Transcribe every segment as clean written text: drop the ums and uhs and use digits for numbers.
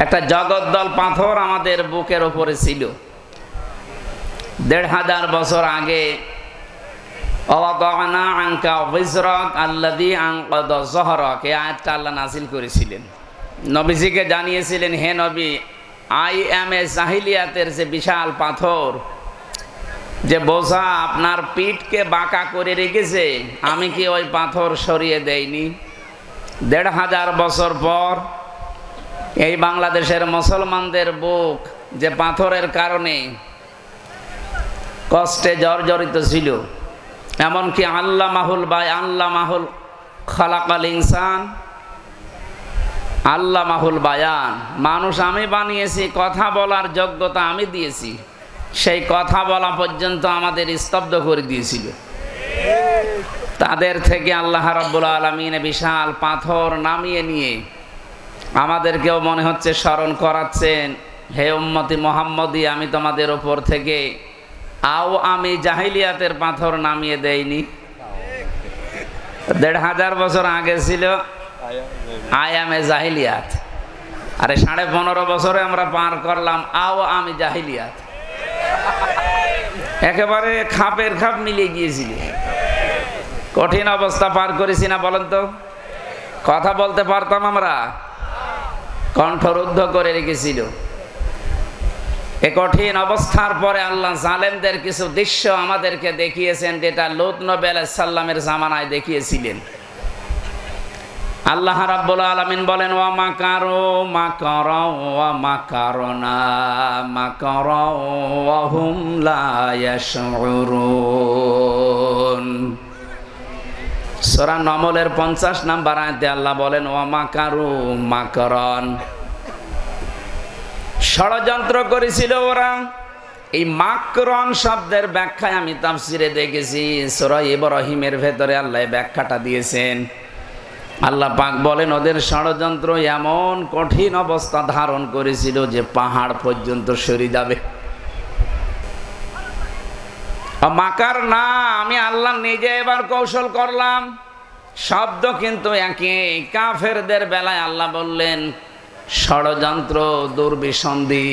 একটা জগদ্দল পাথর আমাদের বুকের উপরে ছিল। ১৫০০ বছর আগে ওয়াদানা আনকা বিজরাক আল্লাযী আনকাযা যহরাক, এই আয়াতটা আল্লাহ নাযিল করেছিলেন। নবীজিকে জানিয়েছিলেন, হে নবী, আইএমএ জাহিলিয়াতের যে বিশাল পাথর, যে বোঝা আপনার পিঠকে বাঁকা করে রেখেছে, আমি কি ওই পাথর সরিয়ে দেইনি? ১৫০০ বছর পর এই বাংলাদেশের মুসলমানদের বুক যে পাথরের কারণে কষ্টে জর্জরিত ছিল, এমনকি আল্লামাহুল খালাকাল ইনসান, আল্লামাহুল বায়ান, মানুষ আমি বানিয়েছি, কথা বলার যোগ্যতা আমি দিয়েছি, সেই কথা বলা পর্যন্ত আমাদের স্তব্ধ করে দিয়েছিল। তাদের থেকে আল্লাহ রাব্বুল আলামিন বিশাল পাথর নামিয়ে নিয়ে আমাদেরকেও মনে হচ্ছে স্মরণ করাচ্ছেন, হে উম্মতি মুহাম্মদী, আমি তোমাদের ওপর থেকে আমি জাহিলিয়াতের পাথর নামিয়ে দেইনি। ১৫০০ বছর আগে ছিল আইএমএ জাহিলিয়াত, আরে ১৫.৫ বছরে আমরা পার করলাম আমি জাহিলিয়াত। একেবারে খাপের খাপ মিলিয়ে গিয়েছিল। কঠিন অবস্থা পার করেছি না বলেন তো? কথা বলতে পারতাম আমরা, কণ্ঠরুদ্ধ করে রেখেছিল। এ কঠিন অবস্থার পরে আল্লাহ জালেমদের কিছু দৃশ্য আমাদেরকে দেখিয়েছেন, যেটা লূত নবী আলাইহিস সালামের জামানায় দেখিয়েছিলেন। আল্লাহ রাব্বুল আলামিন বলেন, ওয়া মাকারু মাকারা ওয়া মাকারনা মাকারা ওয়া হুম লা ইয়াশউরুন। সূরা নমলের 50 নম্বর আয়াতে আল্লাহ বলেন, ওয়া মাকারু মাকারান, ষড়যন্ত্র করেছিল ওরা। এই মাকরন শব্দের ব্যাখ্যায় আমি তাফসিরে দেখেছি, সূরা ইব্রাহিমের ভেতরে আল্লাহ ব্যাখ্যাটা দিয়েছেন। আল্লাহ পাক বলেন, ওদের ষড়যন্ত্র এমন কঠিন অবস্থা ধারণ করেছিল যে পাহাড় পর্যন্ত সরে যাবে। মাকার না, আমি আল্লাহ নিজে এবার কৌশল করলাম। শব্দ কিন্তু একই। কাফেরদের বেলায় আল্লাহ বললেন ষড়যন্ত্র, দুর্বিসন্ধি,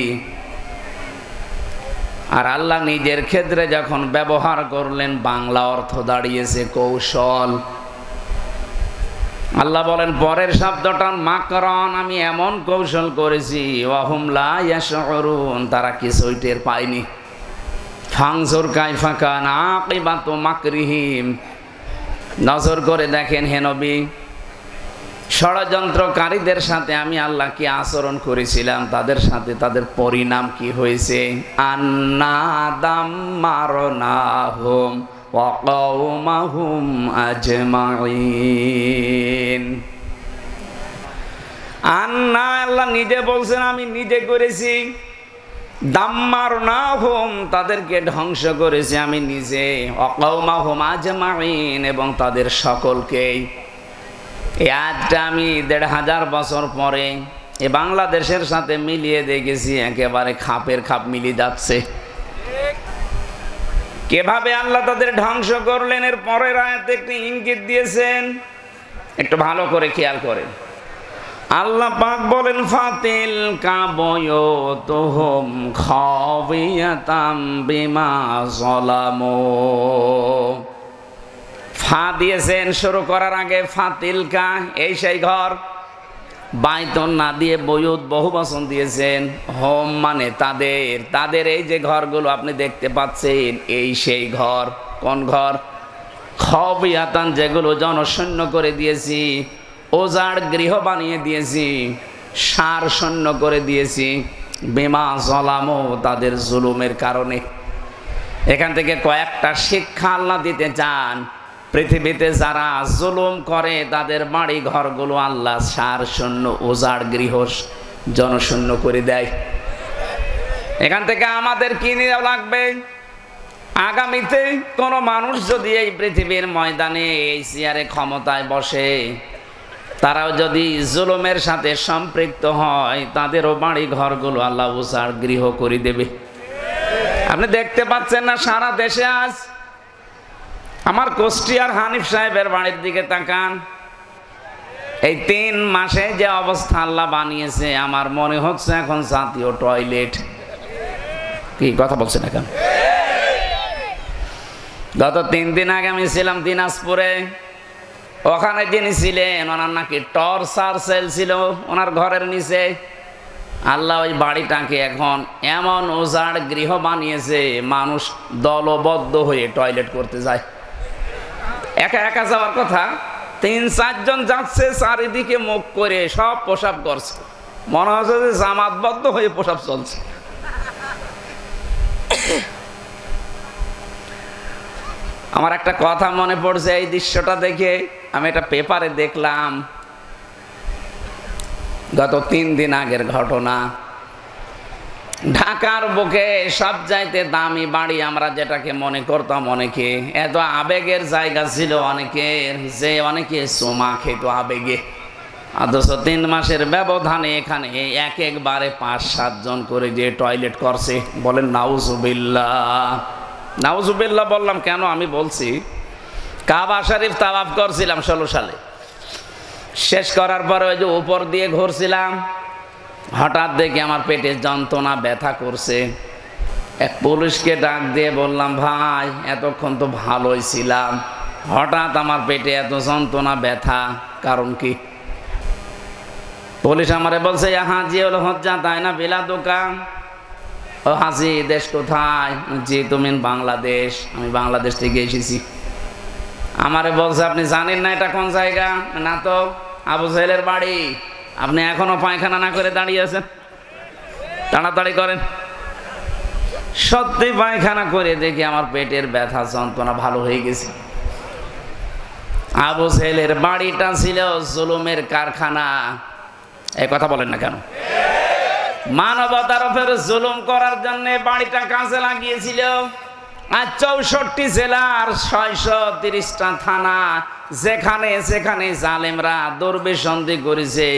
আর আল্লাহ নিজের ক্ষেত্রে যখন ব্যবহার করলেন, বাংলা অর্থ দাঁড়িয়েছে কৌশল। আল্লাহ বলেন পরের শব্দটা মাকরান, আমি এমন কৌশল করেছি, ওয়া হুম লা ইয়াশউরুন, তারা কিছুই টের পায়নি। ফানজুর কাইফা কানা আকিবাতু মাকরিহিম, নজর করে দেখেন হে নবী, ষড়যন্ত্রকারীদের সাথে আমি আল্লাহ কি আচরণ করেছিলাম, তাদের সাথে তাদের পরিণাম কি হয়েছে। আন্না দাম্মারনাহুম ওয়া কওমাহুম আজমাইন। আন্না, আল্লাহ নিজে বলছেন আমি নিজে করেছি। দাম্মারনাহুম, তাদেরকে ধ্বংস করেছি আমি নিজে। ওয়া কওমাহুম আজমাইন, এবং তাদের সকলকেই। এই আয়াতটা আমি ১৫০০ বছর পরে এ বাংলাদেশের সাথে মিলিয়ে দেখেছি, একেবারে খাপের খাপ মিলিয়ে যাচ্ছে। কিভাবে আল্লাহ তাদের ধ্বংস করলেন এর পরের আয়াতে একটি ইঙ্গিত দিয়েছেন, একটু ভালো করে খেয়াল করেন। আল্লাহ পাক বলেন, ফাতিল কাবয়তুহুম খাবিয়াতাম বিমা যালামু। ফা দিয়েছেন শুরু করার আগে, ফাতিলকা, এই সেই ঘর। বাইতন না দিয়ে বয়ুত বহু বচন দিয়েছেন। হোম মানে তাদের, তাদের এই যে ঘরগুলো আপনি দেখতে পাচ্ছেন, এই সেই ঘর। কোন ঘর? খাবিয়াতান, যেগুলো জনশূন্য করে দিয়েছি, ওজাড় গৃহ বানিয়ে দিয়েছি, সার শূন্য করে দিয়েছি। বিমা যালামু, তাদের জুলুমের কারণে। এখান থেকে কয়েকটা শিক্ষা আল্লাহ দিতে চান। পৃথিবীতে যারা জুলুম করে তাদের বাড়ি ঘরগুলো আল্লাহ সার শূন্য, ওজাড় গৃহ জনশূন্য করে দেয়। এখান থেকে আমাদের কি নেওয়া লাগবে? আগামীতে কোনো মানুষ যদি এই পৃথিবীর ময়দানে, এই চেয়ারে ক্ষমতায় বসে, তারাও যদি জুলুমের সাথে সম্পৃক্ত হয়, তাদেরও বাড়ি ঘরগুলো আল্লাহ ওজাড় গৃহ করে দেবে। আপনি দেখতে পাচ্ছেন না সারা দেশে আজ? আমার কুষ্টিয়ার হানিফ সাহেবের বাড়ির দিকে তাকান, এই 3 মাসে যে অবস্থা আল্লাহ বানিয়েছে, আমার মনে হচ্ছে এখন জাতীয় টয়লেট। কি কথা বলছেন এখন? গত 3 দিন আগে আমি ছিলাম দিনাজপুরে। ওখানে যিনি ছিলেন ওনার নাকি টর্চার সেল ছিল ওনার ঘরের নিচে। আল্লাহ ওই বাড়িটাকে এখন এমন উজাড় গৃহ বানিয়েছে, মানুষ দলবদ্ধ হয়ে টয়লেট করতে যায়। একা একা যাওয়ার কথা, 3-4 জন যাচ্ছে, চারিদিকে মুখ করে সব প্রসাব করছে, মনে হচ্ছে যে জামাতবদ্ধ হয়ে প্রসাব চলছে। আমার একটা কথা মনে পড়ছে এই দৃশ্যটা দেখে। আমি এটা পেপারে দেখলাম, গত 3 দিন আগের ঘটনা। ঢাকার বুকে সবচাইতে দামি বাড়ি আমরা যেটাকে মনে করতাম, অনেকে এত আবেগের জায়গা ছিল অনেকের, যে অনেকে চুমা খেত আবেগে। অথচ 3 মাসের ব্যবধানে এখানে একবারে 5-7 জন করে যে টয়লেট করছে। বলেন নাউজুবিল্লাহ। নাউজুবিল্লাহ বললাম কেন আমি বলছি, কাবা শরীফ তাওয়াফ করছিলাম 16 সালে। শেষ করার পরে ওই যে উপর দিয়ে ঘুরছিলাম, হঠাৎ দেখি আমার পেটে যন্ত্রণা ব্যথা করছে। এক পুলিশকে ডাক দিয়ে বললাম, ভাই এতক্ষণ তো ভালোই ছিলাম, হঠাৎ আমার পেটে এত যন্ত্রণা ব্যথা, কারণ কি? পুলিশ আমারে বলছে, হাজি হলো হজ্জা তাই না বিলা দোকান। ও হাজি, দেশ কোথায়? জি তুমি বাংলাদেশ। আমি বাংলাদেশ থেকে এসেছি। আমারে বলছে, আপনি জানেন না এটা কোন জায়গা? না তো। আবু জাহেলের বাড়ি। আপনি এখনো পায়খানা না করে দাঁড়িয়ে আছেন, তাড়াতাড়ি করেন। সত্যি পায়খানা করে দেখি আমার পেটের ব্যথা যন্ত্রণা ভালো হয়ে গেছে। আবু জাহেলের বাড়িটা ছিল জুলুমের কারখানা। এই কথা বলেন না কেন? মানবতার উপর জুলুম করার জন্য বাড়িটা কাজে লাগিয়েছিল। আর 64 জেলার 630টা থানা, যেখানে যেখানে জালেমরা দুর্বিসন্ধি করেছে,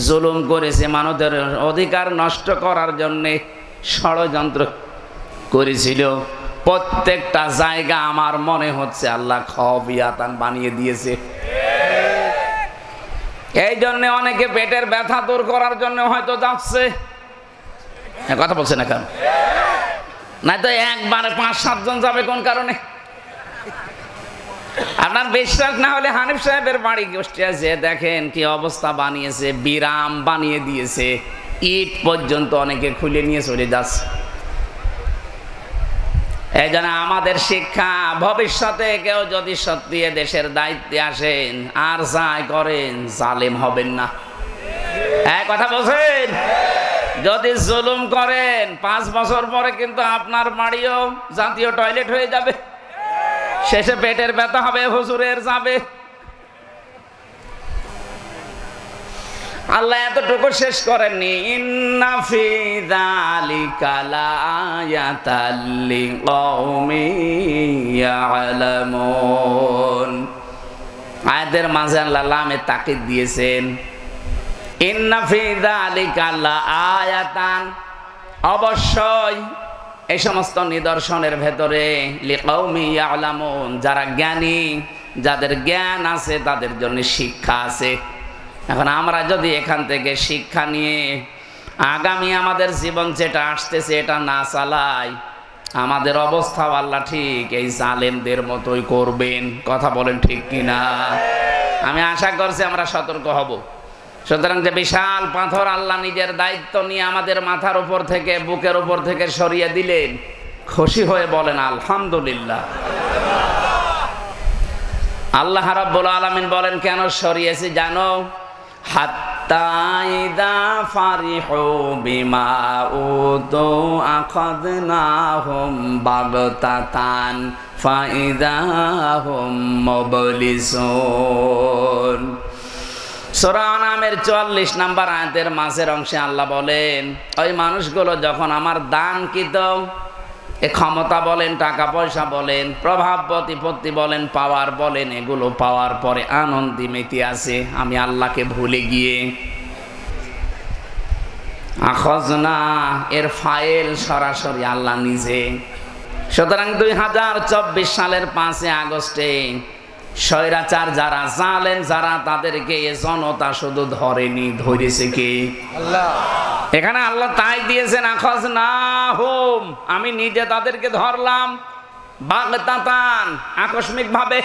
জুলুম করেছে, মানুষের অধিকার নষ্ট করার জন্য ষড়যন্ত্র করেছিল, প্রত্যেকটা জায়গা আমার মনে হচ্ছে আল্লাহ খবিয়াতান বানিয়ে দিয়েছে। এই জন্য অনেকে পেটের ব্যথা দূর করার জন্য হয়তো যাচ্ছে। কথা বলছে না কেন? না তো একবারে 5-7 জন যাবে কোন কারণে? আপনার বিশ্বাস না হলে হানিফ সাহেবের বাড়ি গোষ্ঠী আছে, দেখেন কি অবস্থা বানিয়েছে, বিরাম বানিয়ে দিয়েছে, ইট পর্যন্ত অনেকে খুলে নিয়ে চলে যাচ্ছে। এই জন্য আমাদের শিক্ষা, ভবিষ্যতে কেউ যদি সত্যি দেশের দায়িত্বে আসেন আর যাই করেন, জালেম হবেন না। এক কথা বলছেন, যদি জুলুম করেন 5 বছর পরে কিন্তু আপনার বাড়িও জাতীয় টয়লেট হয়ে যাবে। শেষে পেটের ব্যথা হবে, হুজুরের যাবে। আল্লাহ এতটুকু শেষ করেননি, ইন্না ফি যালিকা লাআয়াতাল লিকাউমিন ইয়ালামুন। আয়াতের মাঝে আল্লাহ লামে তাকিদ দিয়েছেন, ইন্না ফি যালিকা লাআয়াতান, অবশ্যই এই সমস্ত নিদর্শনের ভেতরে লিকাউমিন ইয়ালামুন, যারা জ্ঞানী, যাদের জ্ঞান আছে তাদের জন্য শিক্ষা আছে। এখন আমরা যদি এখান থেকে শিক্ষা নিয়ে আগামী আমাদের জীবন যেটা আসতেছে এটা না চালাই, আমাদের অবস্থা আল্লাহ ঠিক এই জালেমদের মতোই করবেন। কথা বলেন ঠিক কিনা? আমি আশা করছি আমরা সতর্ক হব। সুতরাং যে বিশাল পাথর আল্লাহ নিজের দায়িত্ব নিয়ে আমাদের মাথার উপর থেকে, বুকের উপর থেকে সরিয়ে দিলেন, খুশি হয়ে বলেন আলহামদুলিল্লাহ। আল্লাহ রাব্বুল আলামিন বলেন কেন সরিয়েছি জানো? হাত্তা ইযা ফারিহু বিমা উতু আখাযনাহুম বাগতাতান ফাইযা হুম মুবলিসুন। সূরা আনামের 44 নম্বর আয়াতের মাঝের অংশে আল্লাহ বলেন, ওই মানুষগুলো যখন আমার দানকৃত ক্ষমতা বলেন, টাকা পয়সা বলেন, প্রভাব প্রতিপত্তি বলেন, পাওয়ার বলেন, এগুলো পাওয়ার পরে আনন্দে মেতে আছে, আমি আল্লাহকে ভুলে গিয়ে আখাযনা এর ফাইল সরাসরি আল্লাহ নিজে। সুতরাং 2024 সালের 5 আগস্টে স্বৈরাচার যারা, জালেম যারা, তাদেরকে এ জনতা শুধু ধরেনি, ধরেছে কে? আল্লাহ। এখানে আল্লাহ তাই দিয়েছেন, আখাজ না হোম, আমি নিজে তাদেরকে ধরলাম বাগতাতান, আকস্মিক ভাবে,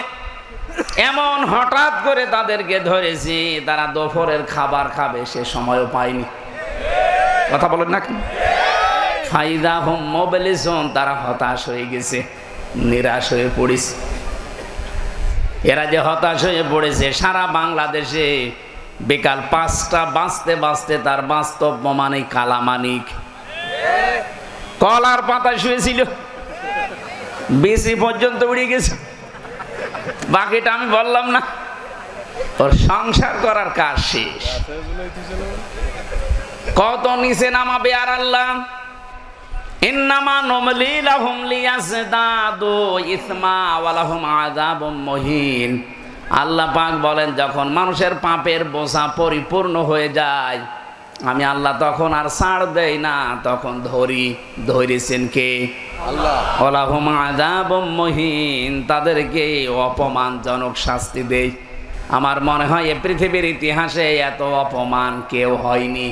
এমন হঠাৎ করে তাদেরকে ধরেছি, তারা দুপুরের খাবার খাবে সে সময়ও পায়নি। কথা বলেন না? ফাইদা হোম মোবিলিজম, তারা হতাশ হয়ে গেছে, নিরাশ হয়ে পড়েছে। এরা যে হতাশ হয়ে পড়েছে, সারা বাংলাদেশে বিকাল 5টা বাজতে বাজতে তার বাস্তব মানে কালামানিক কলার পাতায় শুয়েছিল, বিসি পর্যন্ত উড়ে গেছে। বাকিটা আমি বললাম না, ওর সংসার করার কাজ শেষ। কত নিচে নামাবে আর আল্লাহ, ইন্নামা নুমলি লাহুম লিয়াজদাদু ইসমা ওয়া লাহুম আযাবুম মুহিন। আল্লাহ পাক বলেন, যখন মানুষের পাপের বোঝা পরিপূর্ণ হয়ে যায়, আমি আল্লাহ তখন আর ছাড় দেই না, তখন ধরি। ধরেছেন কে? আল্লাহ। ওয়া লাহুম আযাবুম মুহিন, তাদেরকে অপমানজনক শাস্তি দেই। আমার মনে হয় এই পৃথিবীর ইতিহাসে এত অপমান কেউ হয়নি।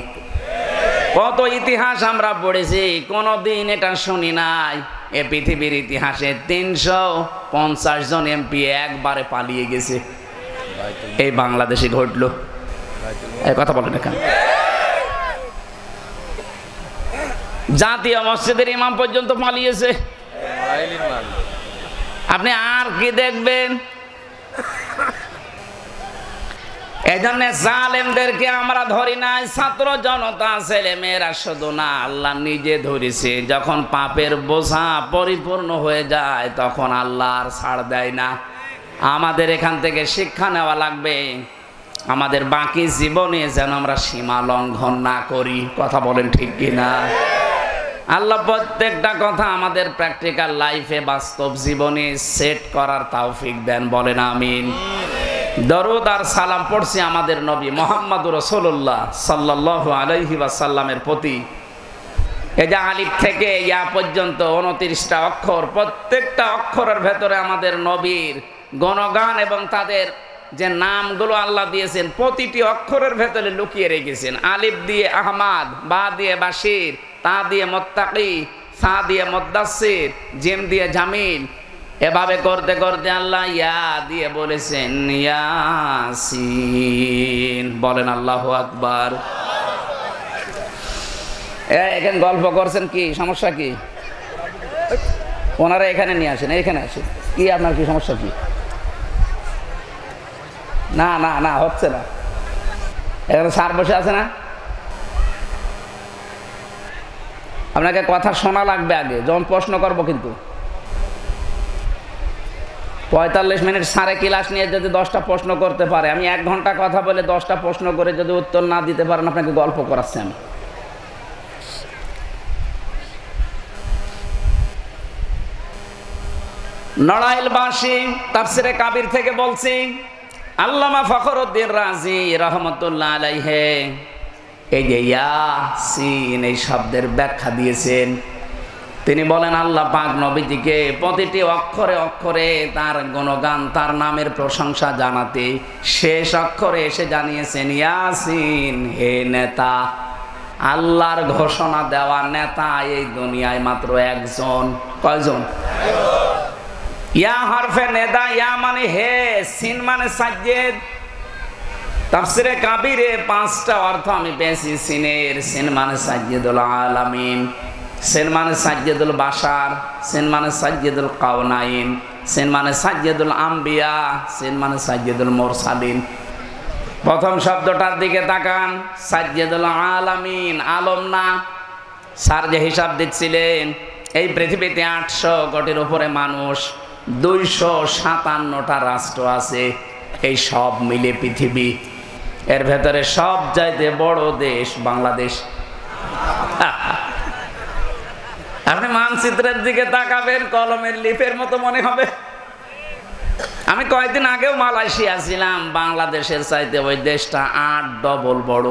কত ইতিহাস আমরা পড়েছি, কোনদিন এটা শুনি নাই এ পৃথিবীর ইতিহাসে 350 জন এমপি একবারে পালিয়ে গেছে। এই বাংলাদেশে ঘটলো। এই কথা বলেন এখানে। জাতীয় মসজিদের ইমাম পর্যন্ত পালিয়েছে। আপনি আর কি দেখবেন? এই জন্য জালেমদেরকে আমরা ধরি নাই, ছাত্র জনতা ছেলে মেয়েরা শুধু না, আল্লাহ নিজে ধরেছে। যখন পাপের বোঝা পরিপূর্ণ হয়ে যায়, তখন আল্লাহ আর ছাড় দেয় না। আমাদের এখান থেকে শিক্ষা নেওয়া লাগবে, আমাদের বাকি জীবনে যেন আমরা সীমা লঙ্ঘন না করি। কথা বলেন ঠিক কিনা? আল্লাহ প্রত্যেকটা কথা আমাদের প্র্যাকটিক্যাল লাইফে, বাস্তব জীবনে সেট করার তৌফিক দেন। বলেন আমিন। দরুদ আর সালাম পড়ছি আমাদের নবী মুহাম্মদুর রাসূলুল্লাহ সাল্লাল্লাহু আলাইহি ওয়াসাল্লামের প্রতি। এই যে আলিফ থেকে ইয়া পর্যন্ত 29টা অক্ষর, প্রত্যেকটা অক্ষরের ভেতরে আমাদের নবীর গুণগান এবং তাদের যে নামগুলো আল্লাহ দিয়েছেন, প্রতিটি অক্ষরের ভেতরে লুকিয়ে রেখেছেন। আলিফ দিয়ে আহমাদ, বা দিয়ে বাশির, তা দিয়ে মুত্তাকি, সা দিয়ে মুদ্দাসসির, জিম দিয়ে জামিল। এভাবে করতে করতে আল্লাহ ইয়া দিয়ে বলেছেন ইয়াসিন। বলেন আল্লাহু আকবার। এখানে গল্প করছেন, কি সমস্যা? কি ওনারা এখানে নিয়ে আসেন, এখানে আসেন। কি আপনার কি সমস্যা? কি না না না হচ্ছে না, এখানে স্যার বসে আছে না, আপনাকে কথা শোনা লাগবে আগে যখন প্রশ্ন করবো। কিন্তু 45 মিনিট স্যারে ক্লাস নিয়ে যদি 10টা প্রশ্ন করতে পারে, আমি 1 ঘন্টা কথা বলে 10টা প্রশ্ন করে যদি উত্তর না দিতে পারেন, আপনাকে গল্প করাচ্ছি আমি। নড়াইলবাসী তাফসিরে কাবির থেকে বলছি, আল্লামা ফখরুদ্দীন রাজি রহমতুল্লাহ আলাইহি এই যে ইয়াসিন এই শব্দের ব্যাখ্যা দিয়েছেন। তিনি বলেন, আল্লাহ পাক নবীজিকে প্রতিটি অক্ষরে অক্ষরে তার গুণগান, তার নামের প্রশংসা জানাতে শেষ অক্ষরে এসে জানিয়েছেন ইয়াসিন, হে নেতা। আল্লাহর ঘোষণা দেওয়া নেতা এই দুনিয়ায় মাত্র একজন। কয়জন? ইয়া হরফে নেদা, ইয়া মানে হে, সিন মানে সাজ্জেদ। তাফসিরে কাবিরে 5টা অর্থ আমি পেয়েছি সিনের। সিন মানে সাজ্জেদুল আলামিন, সিন মানে সাজ্জেদুল বাশার, সিন মানে সাজ্জেদুল কাওনাইন, সিন মানে সাজ্জেদুল আম্বিয়া, সিন মানে সাজ্জেদুল মুরসালিন। প্রথম শব্দটার দিকে তাকান, সাজ্জেদুল আলামিন, আলম না। স্যার যে হিসাব দিচ্ছিলেন, এই পৃথিবীতে 800 কোটির উপরে মানুষ, 257টা রাষ্ট্র আছে, এই সব মিলে পৃথিবী। এর ভেতরে সব চাইতে বড় দেশ বাংলাদেশ। আপনি মানচিত্রের দিকে তাকাবেন, কলমের লিপের মতো মনে হবে। আমি কয়েকদিন আগেও মালয়েশিয়া ছিলাম, বাংলাদেশের চাইতে ওই দেশটা 8 ডবল বড়।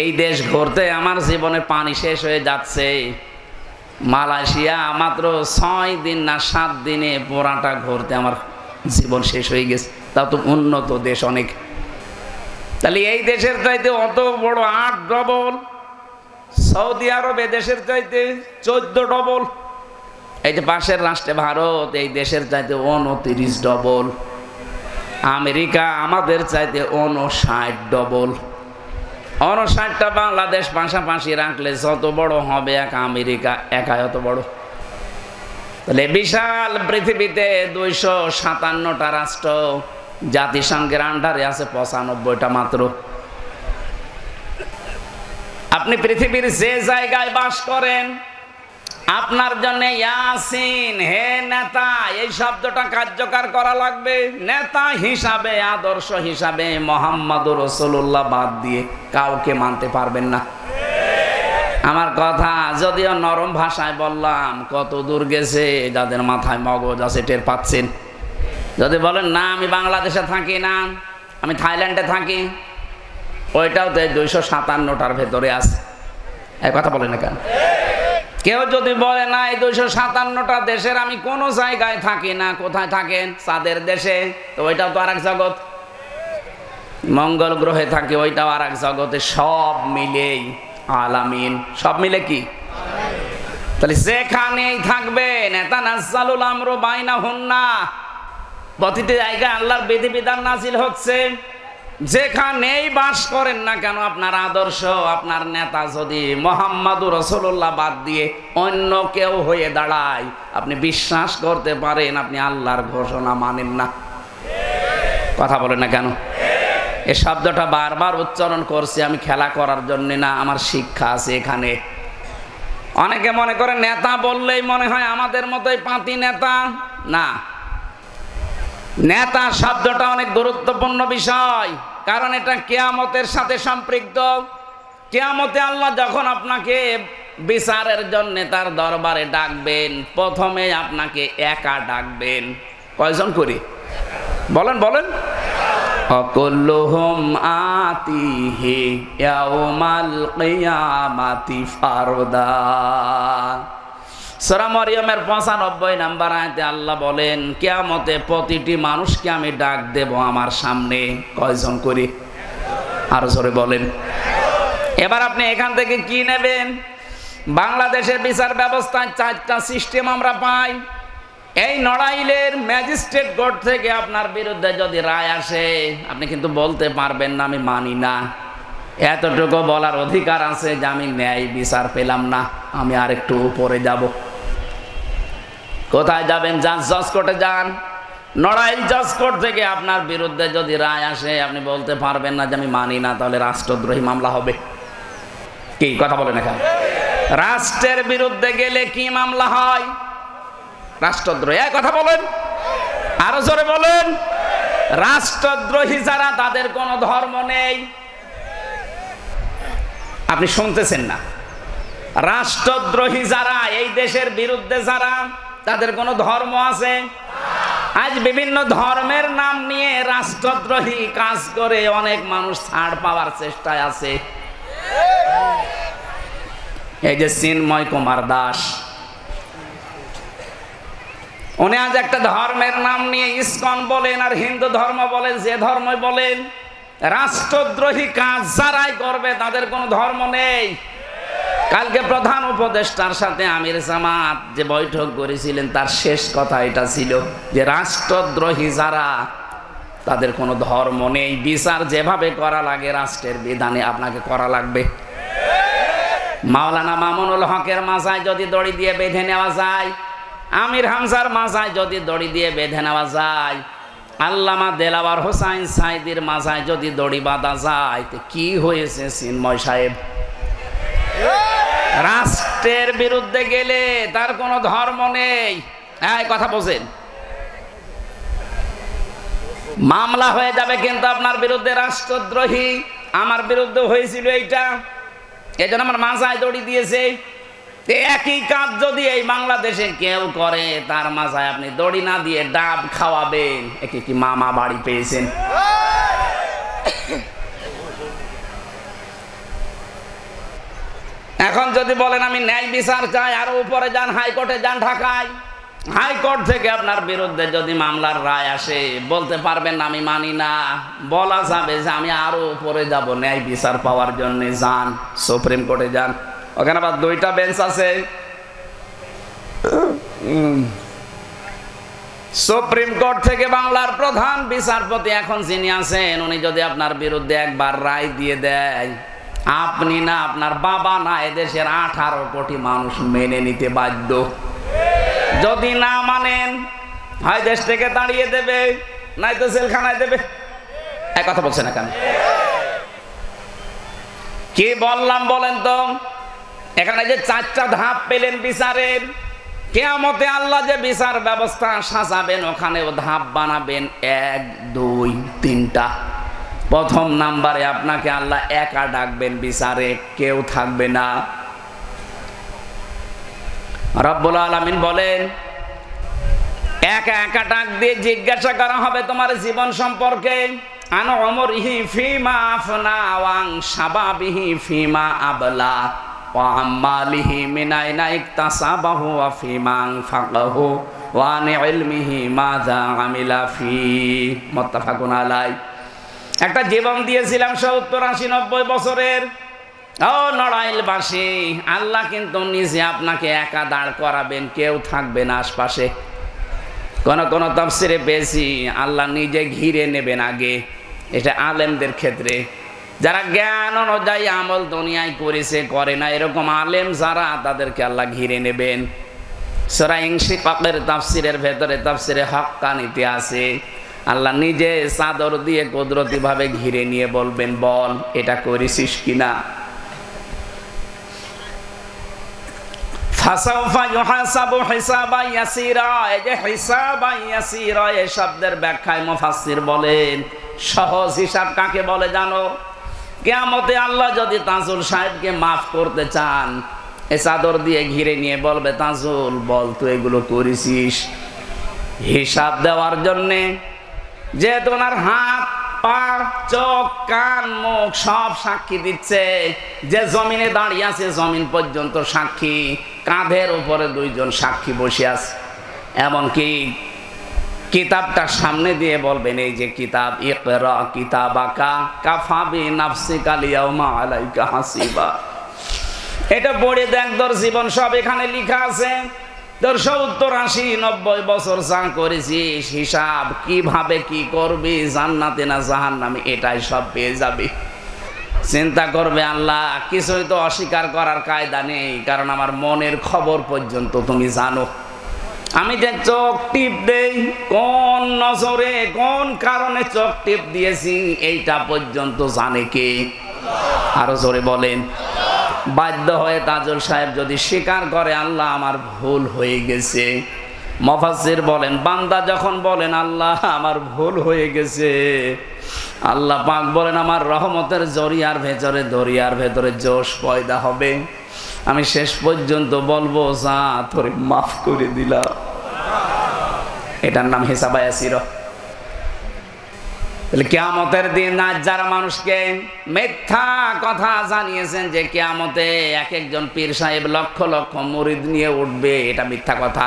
এই দেশ ঘুরতে আমার জীবনে পানি শেষ হয়ে যাচ্ছে। মালয়েশিয়া মাত্র 6 দিন না 7 দিনে পুরাটা ঘুরতে আমার জীবন শেষ হয়ে গেছে। তাও তো উন্নত দেশ অনেক। তাহলে এই দেশের চাইতে অত বড় 8 ডবল, সৌদি আরব এ দেশের চাইতে 14 ডবল, এই যে পাশের রাষ্ট্রে ভারত এই দেশের চাইতে 29 ডবল, আমেরিকা আমাদের চাইতে 59 ডবল। 59টা বাংলাদেশ পাশাপাশি রাখলে যত বড় হবে এক আমেরিকা একাই অত বড়। তাহলে বিশাল পৃথিবীতে 257টা রাষ্ট্র, জাতিসংঘের আন্ডারে আছে 95টা মাত্র। আপনি পৃথিবীর যে জায়গায় বাস করেন, আপনার জন্য ইয়াসিন হে নেতা এই শব্দটা কার্যকর করা লাগবে। নেতা হিসাবে, আদর্শ হিসাবে মুহাম্মদুর রাসূলুল্লাহ বাদ দিয়ে কাউকে মানতে পারবেন না। আমার কথা যদিও নরম ভাষায় বললাম, কত দূর গেছে যাদের মাথায় মগজ আছে টের পাচ্ছেন। যদি বলেন না আমি বাংলাদেশে থাকি না, আমি থাইল্যান্ডে থাকি, ওইটাও তো 257টার ভেতরে আছে। এই কথা বলে না কেন? কেউ যদি বলে না এই 257টা দেশের আমি কোনো জায়গায় থাকি না, কোথায় থাকেন? চাঁদের দেশে, তো ওইটাও তো আর এক জগৎ। মঙ্গল গ্রহে থাকি, ওইটাও আর এক জগতে। সব মিলেই আলামিন, সব মিলে কি? তাহলে যেখানেই থাকবেন এতানাজ্জালুল আমরু বাইনাহুন্না, প্রতিটি জায়গায় আল্লাহর বিধিবিধান নাজিল হচ্ছে। যেখানেই বাস করেন না কেন, আপনার আদর্শ, আপনার নেতা যদি মুহাম্মদুর রাসূলুল্লাহ বাদ দিয়ে অন্য কেউ হয়ে দাঁড়ায়, আপনি বিশ্বাস করতে পারেন আপনি আল্লাহর ঘোষণা মানেন না। কথা বলেন না কেন? এই শব্দটা বারবার উচ্চারণ করছি আমি খেলা করার জন্য না, আমার শিক্ষা আছে এখানে। অনেকে মনে করে নেতা বললেই মনে হয় আমাদের মতোই পাতি নেতা। না, নেতা শব্দটা অনেক গুরুত্বপূর্ণ বিষয়, কারণ এটা কিয়ামতের সাথে সম্পৃক্ত। কিয়ামতে আল্লাহ যখন আপনাকে বিচারের জন্য তার দরবারে ডাকবেন, প্রথমে আপনাকে একা ডাকবেন। কয়জন করে বলেন বলেন? অকুল্লুহুম আতিহি ইয়াউমাল কিয়ামাতি ফারদা। সূরা মরিয়মের 95 নম্বর আয়াতে আল্লাহ বলেন কিয়ামতে প্রতিটি মানুষকে আমি ডাক দেব আমার সামনে। কয়জন করে? আরো জোরে বলেন। এবার আপনি এখান থেকে কি নেবেন? বাংলাদেশের বিচার ব্যবস্থায় 4টা সিস্টেম আমরা পাই। এই নড়াইলের ম্যাজিস্ট্রেট কোর্ট থেকে আপনার বিরুদ্ধে যদি রায় আসে, আপনি কিন্তু বলতে পারবেন না আমি মানি না। এতটুকু বলার অধিকার আছে যে আমি ন্যায় বিচার পেলাম না, আমি আর একটু উপরে যাব। কোথায় যাবেন? জজ কোর্টে যান। নড়াইল জজ কোর্ট থেকে আপনার বিরুদ্ধে যদি রায় আসে, আপনি বলতে পারবেন না যে আমি মানি না, তাহলে রাষ্ট্রদ্রোহী মামলা হবে। কি কথা বলেন এখানে? রাষ্ট্রের বিরুদ্ধে গেলে কি মামলা হয়? রাষ্ট্রদ্রোহী। এই কথা বলেন, আরো জোরে বলেন। রাষ্ট্রদ্রোহী যারা, তাদের কোনো ধর্ম নেই। আপনি শুনতেছেন না? রাষ্ট্রদ্রোহী যারা, এই দেশের বিরুদ্ধে যারা, তাদের কোনো ধর্ম আছে? আজ বিভিন্ন ধর্মের নাম নিয়ে রাষ্ট্রদ্রোহী কাজ করে অনেক মানুষ ছাড় পাওয়ার চেষ্টায় আছে। এই যে চিন্ময় কুমার দাস, উনি আজ একটা ধর্মের নাম নিয়ে ইসকন বলেন আর হিন্দু ধর্ম বলেন, যে ধর্মই বলেন, রাষ্ট্রদ্রোহী কাজ যারাই করবে তাদের কোনো ধর্ম নেই। কালকে প্রধান উপদেষ্টার সাথে আমির জামাত যে বৈঠক করেছিলেন, তার শেষ কথা এটা ছিল যে রাষ্ট্রদ্রোহী যারা, তাদের কোনো ধর্ম নেই। বিচার যেভাবে করা লাগে রাষ্ট্রের বিধানে আপনাকে করা লাগবে। মাওলানা মামুনুল হকের মাথায় যদি দড়ি দিয়ে বেঁধে নেওয়া যায়, আমির হামজার মাথায় যদি দড়ি দিয়ে বেঁধে নেওয়া যায়, আল্লামা দেলাওয়ার হোসাইন সাইদির মাথায় যদি দড়ি বাঁধা যায়, তো কি হয়েছে চিন্ময় সাহেব? রাষ্ট্রের বিরুদ্ধে গেলে তার কোনো ধর্ম নেই। এই কথা বোঝেন? মামলা হয়ে যাবে কিন্তু আপনার বিরুদ্ধে রাষ্ট্রদ্রোহী। আমার বিরুদ্ধে হয়েছিল এইটা, এই জন্য আমার মাথায় দড়ি দিয়েছে। একই কাজ যদি এই বাংলাদেশে কেউ করে, তার মাথায় আপনি দড়ি না দিয়ে ডাব খাওয়াবেন, একে কি মামা বাড়ি পেয়েছেন? এখন যদি বলেন আমি ন্যায় বিচার চাই, আরো উপরে যান, হাইকোর্টে যান ঢাকায়, হাইকোর্ট থেকে আপনার বিরুদ্ধে যদি মামলার রায় আসে, বলতে পারবেন আমি মানি না। বলা যাবে যে আমি আরো উপরে যাব ন্যায় বিচার পাওয়ার জন্য, যান সুপ্রিম কোর্টে যান, ওখানে আবার 2টা বেঞ্চ আছে। সুপ্রিম কোর্ট থেকে বাংলার প্রধান বিচারপতি এখন যিনি আছেন, উনি যদি আপনার বিরুদ্ধে একবার রায় দিয়ে দেয়, আপনি না, আপনার বাবা না, এদেশের 18 কোটি মানুষ মেনে নিতে বাধ্য। যদি না মানেন, হয় দেশ থেকে তাড়িয়ে দেবে, নাই তো জেলখানায় দেবে। এক কথা বলছেন না কেন? কি বললাম বলেন তো? এখানে যে 4টা ধাপ পেলেন বিচারের, কিয়ামতে আল্লাহ যে বিচার ব্যবস্থা সাজাবেন, ওখানেও ধাপ বানাবেন 1, 2, 3টা। প্রথম নাম্বারে আপনাকে আল্লাহ একা ডাকবেন বিচারে, কেউ থাকবে না। রব্বুল আলামিন বলেন, একা একা ডাক দিয়ে জিজ্ঞাসা করা হবে তোমার জীবন সম্পর্কে। আন উমরিহি ফিমা আফনা ওয়াং শাবাবিহি ফিমা আবলা ওয়া আমালিহি মিন আইনা ইকতাসাবাহু ওয়া ফিমা আনফাকাহু ওয়া আন ইলমিহি মাযা আমিলা ফি। মুত্তাফাকুন আলাইহি। একটা জীবন দিয়েছিলাম 70, 80, 90 বছরের। ও নড়াইলবাসী, আল্লাহ কিন্তু নিজে আপনাকে একা দাঁড় করাবেন, কেউ থাকবে না আশপাশে। কোন কোন তাফসিরে পেয়েছি আল্লাহ নিজে ঘিরে নেবেন আগে। এটা আলেমদের ক্ষেত্রে, যারা জ্ঞান অনুযায়ী আমল দুনিয়ায় করেছে, করে না, এরকম আলেম যারা, তাদেরকে আল্লাহ ঘিরে নেবেন। সূরা ইনশিকাকের তাফসিরের ভেতরে, তাফসিরে হাক্কানিতে আছে, আল্লাহ নিজে চাদর দিয়ে কুদরতি ভাবে ঘিরে নিয়ে বলবেন, বল এটা করেছিস কিনা। ফাসাউফা ইউহাসাবু হিসাবান ইয়াসিরা। এই যে হিসাবান ইয়াসিরা, এই শব্দের ব্যাখ্যায় মুফাসসির বলেন, সহজ হিসাব কাকে বলে জানো? কিয়ামতে আল্লাহ যদি তাজুল সাহেবকে মাফ করতে চান, এই চাদর দিয়ে ঘিরে নিয়ে বলবে, তাজুল বল তুই এগুলো করেছিস। হিসাব দেওয়ার জন্যে, যেহেতু ওনার হাত, পা, চোখ, কান, মুখ সব সাক্ষী দিচ্ছে। যে জমিনে দাঁড়িয়ে আছে, জমিন পর্যন্ত সাক্ষী, কাঁধের উপরে 2 জন সাক্ষী বসে আছে। এমনকি কিতাবটা সামনে দিয়ে বলবেন, এই যে কিতাব, ইকরা কিতাবাকা কাফা বিনাফসিকা আল-ইয়াওমা আলাইকা হাসিবা। এটা পড়ে দেখ, তোর জীবন সব এখানে লেখা আছে। তোর 70, 80, 90 বছর যা করেছিস, হিসাব কিভাবে কি করবি, জান্নাতে না জাহান্নামে, এটাই সব পেয়ে যাবি। চিন্তা করবে আল্লাহ, কিছুই তো অস্বীকার করার কায়দা নেই, কারণ আমার মনের খবর পর্যন্ত তুমি জানো। আমি যে চোখ টিপ দেই, কোন নজরে, কোন কারণে চোখ টিপ দিয়েছি, এইটা পর্যন্ত জানে কে? আরো জোরে বলেন। বাধ্য হয়ে তাজুল সাহেব যদি স্বীকার করে, আল্লাহ আমার ভুল হয়ে গেছে, মুফাসসির বলেন, বান্দা যখন বলেন আল্লাহ আমার ভুল হয়ে গেছে, আল্লাহ পাক বলেন আমার রহমতের জরিয়ার ভেতরে, দরিয়ার ভেতরে জোশ পয়দা হবে। আমি শেষ পর্যন্ত বলবো, যা তোরে মাফ করে দিলাম। এটার নাম হিসাব ইয়াসির। কিয়ামতের দিন আজ যারা মানুষকে মিথ্যা কথা জানিয়েছেন যে কিয়ামতে এক একজন পীর সাহেব লক্ষ লক্ষ মুরিদ নিয়ে উঠবে, এটা মিথ্যা কথা।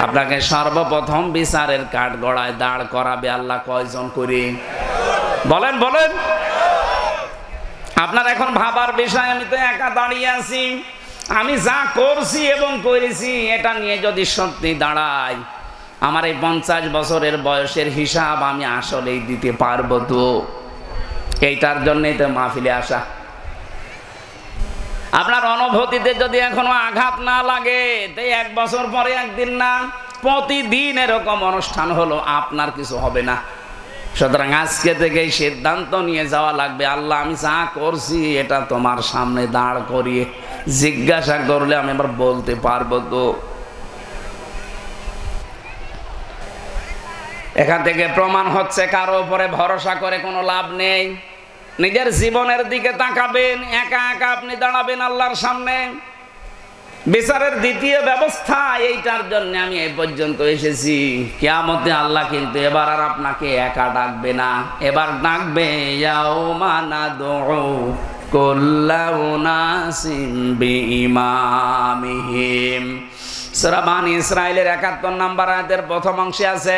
আপনাকে সর্বপ্রথম বিচারের কাঠ গড়ায় দাঁড় করাবে আল্লাহ কয়জন করে? বলেন বলেন। আপনার এখন ভাবার বিষয়, আমি তো একা দাঁড়িয়ে আছি, আমি যা করছি এবং করেছি এটা নিয়ে যদি সত্যি দাঁড়াই, আমার এই 50 বছরের বয়সের হিসাব আমি আসলেই দিতে পারবো তো? এইটার জন্যই তো মাহফিলে আসা। আপনার অনুভূতিতে যদি এখনো আঘাত না লাগে, তো 1 বছর পরে একদিন না, প্রতিদিন এরকম অনুষ্ঠান হলো, আপনার কিছু হবে না। সুতরাং আজকে থেকে সিদ্ধান্ত নিয়ে যাওয়া লাগবে, আল্লাহ আমি যা করছি এটা তোমার সামনে দাঁড় করিয়ে জিজ্ঞাসা করলে আমি আবার বলতে পারবো তো? এখান থেকে প্রমাণ হচ্ছে কারো উপরে ভরসা করে কোনো লাভ নেই। নিজের জীবনের দিকে তাকাবেন, একা একা আপনি দাঁড়াবেন আল্লাহর সামনে। বিচারের দ্বিতীয় ব্যবস্থা, এইটার জন্য আমি এই পর্যন্ত এসেছি। কিয়ামতে আল্লাহ কিন্তু এবার আর আপনাকে একা ডাকবে না, এবার ডাকবে ইয়াউমা নাদউ কুল্লা উনাসিম বিইমামিহিম। সূরা বনী ইসরাঈলের ৭১ নম্বর আয়াতের প্রথম অংশে আছে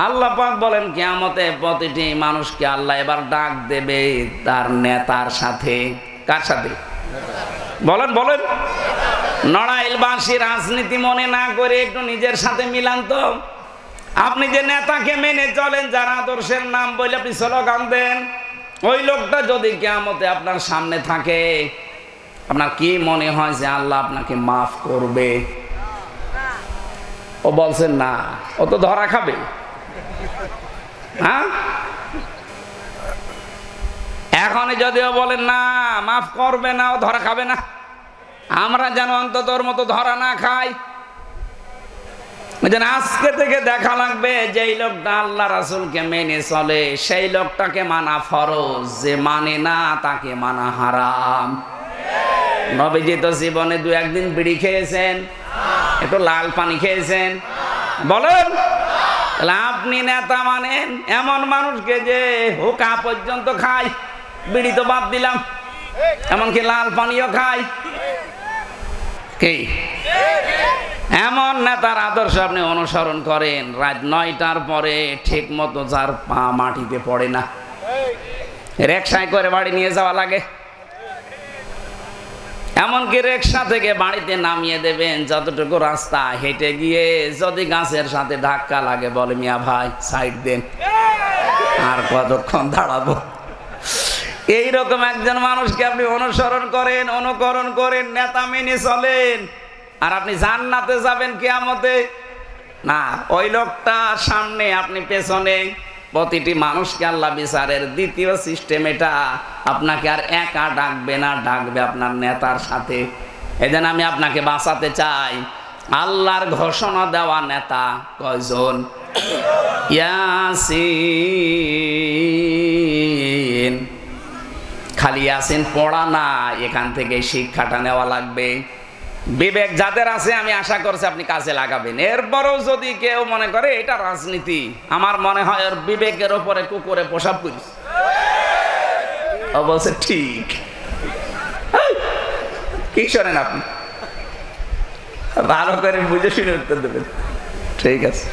আল্লাহ পাক বলেন কিয়ামতে প্রতিটি মানুষকে আল্লাহ এবার ডাক দেবে তার নেতার সাথে। কার সাথে বলেন বলেন? নড়াইলবাসী রাজনীতি মনে না করে একটু নিজের সাথে মিলান তো। আপনি যে নেতাকে মেনে চলেন, যার আদর্শের নাম বলে আপনি স্লোগান দেন, ওই লোকটা যদি কিয়ামতে আপনার সামনে থাকে, আপনার কি মনে হয় যে আল্লাহ আপনাকে মাফ করবে? ও বলছেন না, ও তো ধরা খাবে। হ্যাঁ, এখন যদিও বলেন না মাফ করবে না, ও ধরা খাবে না। আমরা যেন অন্তত ওর মতো ধরা না খাই। আজকে থেকে দেখা লাগবে যেই লোকটা আল্লাহ রাসূলকে মেনে চলে সেই লোকটাকে মানা ফরজ, যে মানে না তাকে মানা হারাম। নবীজি তো জীবনে ২-১ দিন বিড়ি খেয়েছেন, একটু লাল পানি খেয়েছেন? বলেন। আপনি নেতা মানেন এমন মানুষকে যে হুকা পর্যন্ত খায়, বিড়ি তো বাদ দিলাম, এমনকি লাল পানিও খায়। কি এমন নেতার আদর্শ আপনি অনুসরণ করেন, রাত ৯টার পরে ঠিক মতো যার পা মাটিতে পড়ে না, রিকশায় করে বাড়ি নিয়ে যাওয়া লাগে। এমনকি রিকশা থেকে বাড়িতে নামিয়ে দেবেন, যতটুকু রাস্তা হেঁটে গিয়ে যদি গাছের সাথে ধাক্কা লাগে বলে মিয়া ভাই সাইড দেন, আর কতক্ষণ দাঁড়াবো। এইরকম একজন মানুষকে আপনি অনুসরণ করেন, অনুকরণ করেন, নেতা মেনে চলেন, আর আপনি জান্নাতে যাবেন কিয়ামতে? না, ওই লোকটার সামনে আপনি পেছনে। প্রতিটি মানুষকে আল্লাহ বিচারের দ্বিতীয় সিস্টেম এটা, আপনাকে আর একা ডাকবে না, ডাকবে আপনার নেতার সাথে। এজন্য আমি আপনাকে বাঁচাতে চাই। আল্লাহর ঘোষণা দেওয়া নেতা কয়জন? ইয়াসিন। খালি ইয়াসিন পড়া না, এখান থেকে শিক্ষাটা নেওয়া লাগবে। বিবেক যাদের আছে আমি আশা করছি আপনি কাজে লাগাবেন। এরপরও যদি কেউ মনে করে এটা রাজনীতি, আমার মনে হয় ওর বিবেকের ওপরে কুকুরে প্রসাব করি। ও বলছে ঠিক। কি শোনেন আপনি? ভালো করে বুঝে শুনে উত্তর দেবেন। ঠিক আছে,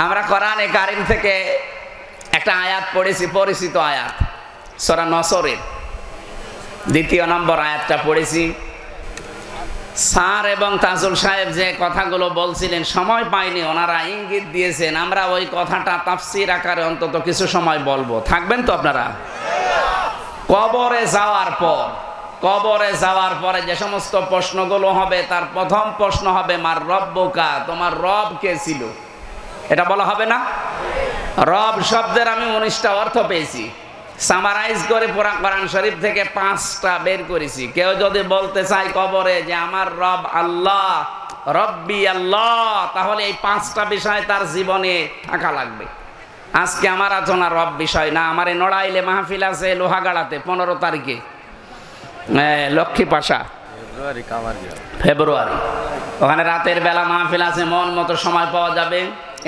আমরা কোরআনে কারীম থেকে একটা আয়াত পড়েছি, পরিচিত আয়াত, সূরা নসরের ২য় নম্বর আয়াতটা পড়েছি। স্যার এবং তাজুল সাহেব যে কথাগুলো বলছিলেন সময় পাইনি, ওনারা ইঙ্গিত দিয়েছেন, আমরা ওই কথাটা তাফসীর আকারে অন্তত কিছু সময় বলবো। থাকবেন তো আপনারা? কবরে যাওয়ার পরে যে সমস্ত প্রশ্নগুলো হবে, তার প্রথম প্রশ্ন হবে মার রব্বুকা, তোমার রব কে ছিল? এটা বলা হবে না? রব শব্দের আমি 19টা অর্থ পেয়েছি, সামারাইজ করে পুরা কোরআন শরীফ থেকে 5টা বের করেছি। কেউ যদি বলতে চায় কবরে যে আমার রব আল্লাহ, রব্বি আল্লাহ, তাহলে এই 5টা বিষয় তার জীবনে থাকা লাগবে। আজকে আমার আলোচনা রব বিষয় না। আমার এই নড়াইলে মাহফিল আছে লোহাগাড়াতে 15 তারিখে, লক্ষ্মীপাশা, ফেব্রুয়ারি। ওখানে রাতের বেলা মাহফিল আছে, মন মতো সময় পাওয়া যাবে।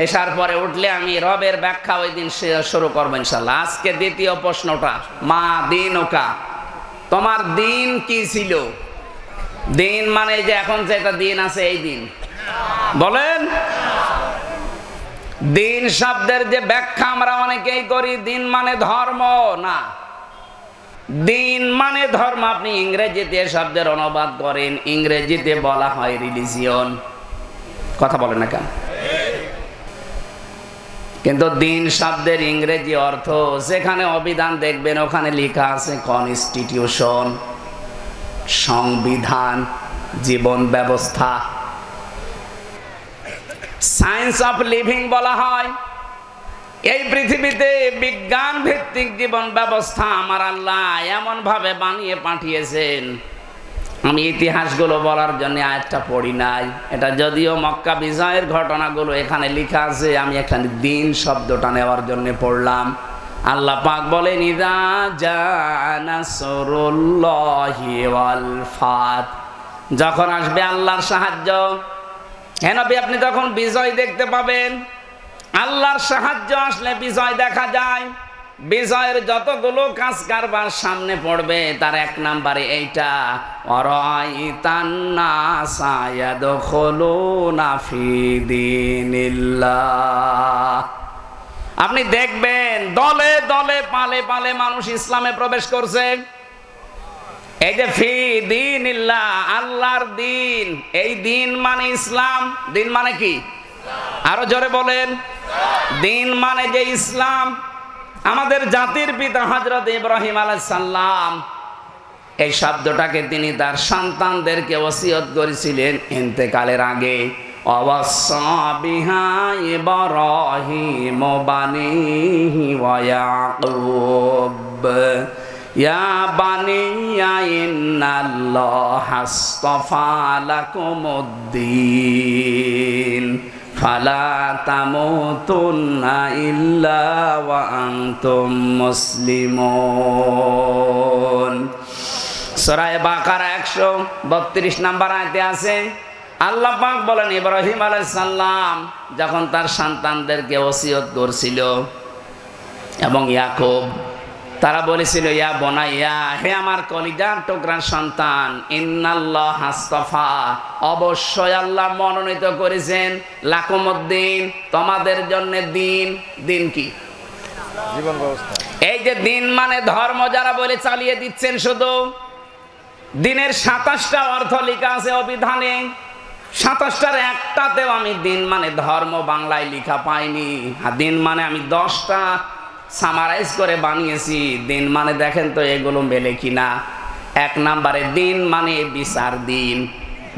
এসার পরে উঠলে আমি রবের ব্যাখ্যা ওই দিন শুরু করবো ইনশাল্লাহ। আজকে দ্বিতীয় প্রশ্নটা, মা দিন ওকা, তোমার দিন কি ছিল? দিন মানে যে এখন যেটা দিন আছে এই দিন, বলেন। দিন শব্দের যে ব্যাখ্যা আমরা অনেকেই করি, দিন মানে ধর্ম না, দিন মানে ধর্ম। আপনি ইংরেজিতে শব্দের অনুবাদ করেন, ইংরেজিতে বলা হয় রিলিজিয়ন। কথা বলেন না কেন? কিন্তু দিন শব্দের ইংরেজি অর্থ, যেখানে অভিধান দেখবেন ওখানে লেখা আছে কনস্টিটিউশন, সংবিধান, জীবন ব্যবস্থা। সায়েন্স অফ লিভিং বলা হয়। এই পৃথিবীতে বিজ্ঞান ভিত্তিক জীবন ব্যবস্থা আমার আল্লাহ এমন ভাবে বানিয়ে পাঠিয়েছেন। আমি ইতিহাসগুলো বলার জন্য আয়াতটা পড়ি নাই, এটা যদিও মক্কা বিজয়ের ঘটনাগুলো এখানে লেখা আছে, আমি এখানে দিন শব্দটা নেওয়ার জন্য পড়লাম। আল্লাহ পাক বলেন ইযা জাআ নাসরুল্লাহি ওয়াল ফাত, যখন আসবে আল্লাহর সাহায্য, হে নবী আপনি তখন বিজয় দেখতে পাবেন। আল্লাহর সাহায্য আসলে বিজয় দেখা যায়। বিজয়ের যতগুলো কাজ কারবার সামনে পড়বে তার এক নাম্বারে এইটা, অরাইতান নাসা ইয়াদখুলুনা ফি দীনিল্লাহ। আপনি দেখবেন দলে দলে পালে পালে মানুষ ইসলামে প্রবেশ করছে। এই যে ফি দীনিল্লাহ, আল্লাহর দিন, এই দিন মানে ইসলাম। দিন মানে কি? আরো জোরে বলেন। দিন মানে যে ইসলাম। আমাদের জাতির পিতা হযরত ইব্রাহিম আলাইহিস সালাম এই শব্দটাকে তিনি তার সন্তানদেরকে ওসিয়ত করেছিলেন ইন্তেকালের আগে। অওয়াসা বিহা ইব্রাহিম বানিহি ওয়া ইয়াকুব ইয়া বানিয়া ইন্নাল্লাহা আসতাফা লাকুমুদ্দিন ফালা তামুতুন্না ইল্লা ওয়া আনতুম মুসলিমুন। সূরা বাকারা 132 নম্বর আয়াতে আছে, আল্লাহ পাক বলেন ইব্রাহিম আলাইহিস সালাম যখন তার সন্তানদেরকে ওসিয়ত করছিল এবং ইয়াকুব, তারা বলেছিল ইয়া বনাইয়া, হে আমার কলিজার টুকরার সন্তান, ইন্নাল্লাহ আস্তাফা, অবশ্যই আল্লাহ মনোনীত করেছেন, লাকুমুদ্দিন, তোমাদের জন্য দিন। দিন কি? জীবন ব্যবস্থা। এই যে দিন মানে ধর্ম যারা বলে চালিয়ে দিচ্ছেন, শুধু দিনের 27টা অর্থ লেখা আছে অভিধানে, 27টার একটাতেও আমি দিন মানে ধর্ম বাংলায় লেখা পাইনি। আর দিন মানে আমি 10টা সামারাইজ করে বানিয়েছি। দিন মানে দেখেন তো এগুলো মেলে কিনা। এক নাম্বারে দিন মানে বিচার দিন,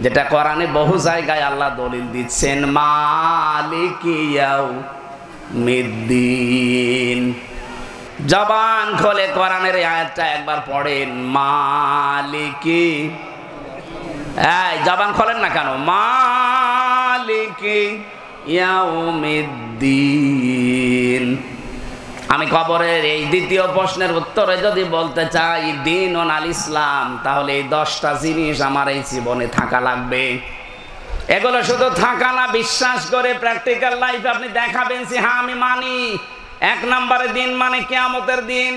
যেটা কোরআনে বহু জায়গায় আল্লাহ দলিল দিচ্ছেন, মালিকি ইয়াউমিদ্দিন। জবান খোলে কোরআনের এই আয়াতটা একবার পড়েন, মালিকি। এই জবান খোলেন না কেন? মালিকি ইয়াউমিদ্দিন। আমি কবরের এই দ্বিতীয় প্রশ্নের উত্তরে যদি বলতে চাই দিন ও আল ইসলাম, তাহলে এই 10টা জিনিস আমার এই জীবনে থাকা লাগবে। এগুলো শুধু থাকা না, বিশ্বাস করে প্র্যাকটিক্যাল লাইফে আপনি দেখাবেন যে হ্যাঁ আমি মানি। এক নম্বরে দিন মানে কিয়ামতের দিন,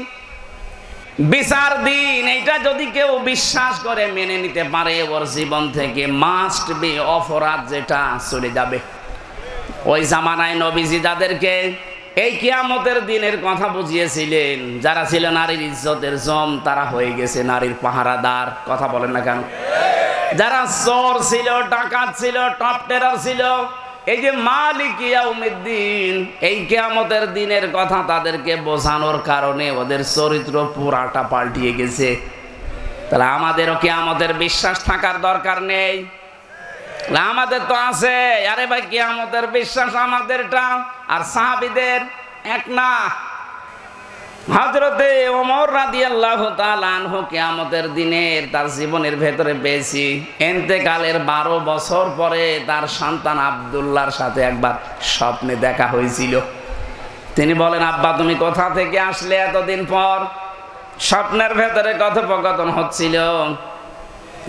বিচার দিন। এইটা যদি কেউ বিশ্বাস করে মেনে নিতে পারে, ওর জীবন থেকে মাস্ট বি অপরাধ যেটা চলে যাবে। ওই জামানায় নবীজি যাদেরকে এই কিয়ামতের দিনের কথা বুঝিয়েছিলেন, যারা ছিল নারীর ইজ্জতের জম, তারা হয়ে গেছে নারীর পাহারাদার। কথা বলেন না কেন? যারা চোর ছিল, ডাকাত ছিল, টপ টেরার ছিল, এই যে মালিক ইয়াউমিদ্দিন, এই কিয়ামতের দিনের কথা তাদেরকে বোঝানোর কারণে ওদের চরিত্র পুরাটা পাল্টিয়ে গেছে। তাহলে আমাদেরও কিয়ামতের বিশ্বাস থাকার দরকার নেই? আমাদের তো আছে। আরে ভাই, কিয়ামতের বিশ্বাস আমাদেরটা আর সাহাবীদের এক না। হযরতে ওমর রাদিয়াল্লাহু তাআলা আনহু কিয়ামতের দিনের তার জীবনের ভেতরে পেয়েছি। ইন্তেকালের 12 বছর পরে তার সন্তান আব্দুল্লাহর সাথে একবার স্বপ্নে দেখা হয়েছিল। তিনি বলেন, আব্বা তুমি কোথা থেকে আসলে এতদিন পর? স্বপ্নের ভেতরে কথোপকথন হচ্ছিল।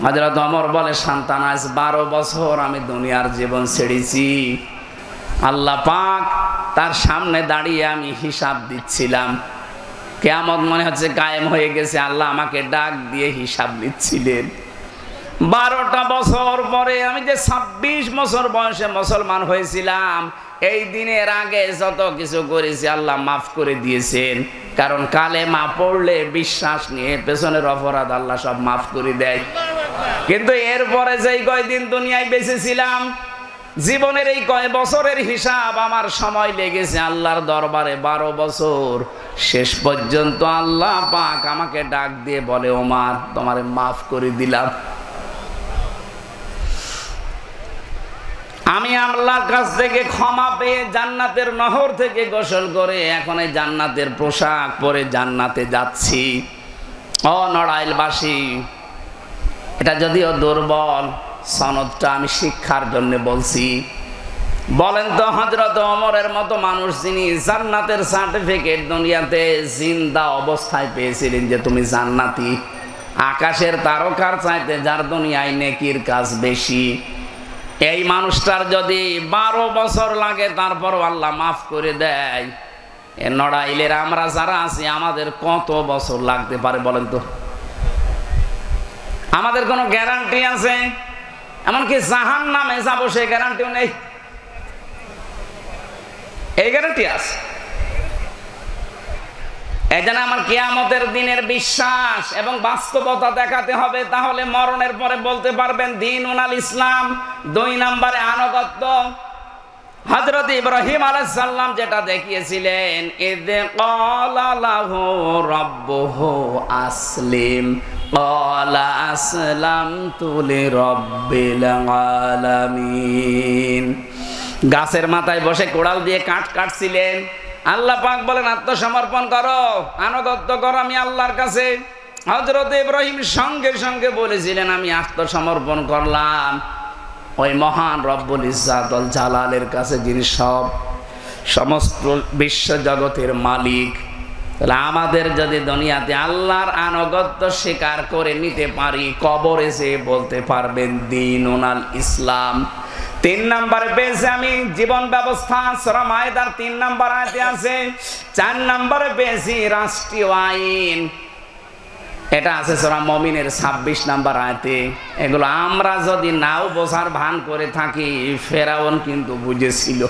হযরত ওমর বলে, সন্তান আজ 12 বছর আমি দুনিয়ার জীবন ছেড়েছি। আল্লাহ পাক তার সামনে দাঁড়িয়ে আমি হিসাব দিচ্ছিলাম। কিয়ামত মনে হচ্ছে কায়েম হয়ে গেছে। আল্লাহ আমাকে ডাক দিয়ে হিসাব নিচ্ছিলেন। 12টা বছর পরে আমি যে 26 বছর বয়সে মুসলমান হয়েছিলাম, এই দিনের আগে যত কিছু করেছি আল্লাহ মাফ করে দিয়েছেন। কারণ কালেমা পড়লে, বিশ্বাস নিয়ে পেছনের অপরাধ আল্লাহ সব মাফ করে দেয়। কিন্তু এরপরে যেই কয়দিন দুনিয়ায় বেঁচে ছিলাম, জীবনের এই কয় বছরের হিসাব আমার সময় লেগেছে আল্লাহর দরবারে 12 বছর। শেষ পর্যন্ত আল্লাহ পাক আমাকে ডাক দিয়ে বলে, ওমর তোমারে মাফ করে দিলাম। আমি আল্লাহর কাছ থেকে ক্ষমা পেয়ে জান্নাতের নহর থেকে গোসল করে এখন এই জান্নাতের পোশাক পরে জান্নাতে যাচ্ছি। ও নড়াইলবাসী, এটা যদিও দুর্বল, সনদটা আমি শিক্ষার জন্য বলছি। বলেন তো, হযরত ওমরের মতো মানুষ যিনি জান্নাতের সার্টিফিকেট দুনিয়াতে জিন্দা অবস্থায় পেয়েছিলেন যে তুমি জান্নাতি, আকাশের তারকার চাইতে যার দুনিয়ায় নেকির কাজ বেশি, এই মানুষটার যদি 12 বছর লাগে তারপরও আল্লাহ মাফ করে দেয়, এ নড়াইলের আমরা যারা আছি আমাদের কত বছর লাগতে পারে বলেন তো? আমাদের কোনো গ্যারান্টি আছে? এমনকি জাহান্নামে যাবো সেই গ্যারান্টিও নেই। এই গ্যারান্টি আছে? এই জন্য আমার কিয়ামতের দিনের বিশ্বাস এবং বাস্তবতা দেখাতে হবে, তাহলে মরণের পরে বলতে পারবেন দীনুল ইসলাম। 2 নম্বরে আনুগত্য। হযরত ইব্রাহিম আলাইহিস সালাম যেটা দেখিয়েছিলেন, ইয ক্বালা লাহু রাব্বুহু আসলিম ক্বালা আসলামতু লিরাব্বিল আলামিন। গাছের মাথায় বসে কোড়াল দিয়ে কাঠ কাটছিলেন, আল্লাহ পাক বলেন আত্মসমর্পণ করো, আনুগত্য করো আমি আল্লাহর কাছে। হযরত ইব্রাহিম সঙ্গে সঙ্গে বলেছিলেন আমি আত্মসমর্পণ করলাম ওই মহান রব্বুল ইজ্জাত ওয়াল জালালের কাছে, যিনি সমস্ত বিশ্ব জগতের মালিক। তাহলে আমাদের যদি দুনিয়াতে আল্লাহর আনুগত্য স্বীকার করে নিতে পারি, কবরে যেয়ে বলতে পারবেন দীনুল ইসলাম। 3 নম্বরে পেয়েছি আমি জীবন ব্যবস্থা, সূরা মায়েদার 3 নম্বর আয়াতে আছে। 4 নম্বরে পেয়েছি রাষ্ট্রীয় আইন, এটা আছে সূরা মুমিনের 26 নম্বর আয়াতে। এগুলো আমরা যদি নাও বোঝার ভান করে থাকি, ফেরাউন কিন্তু বুঝেছিল।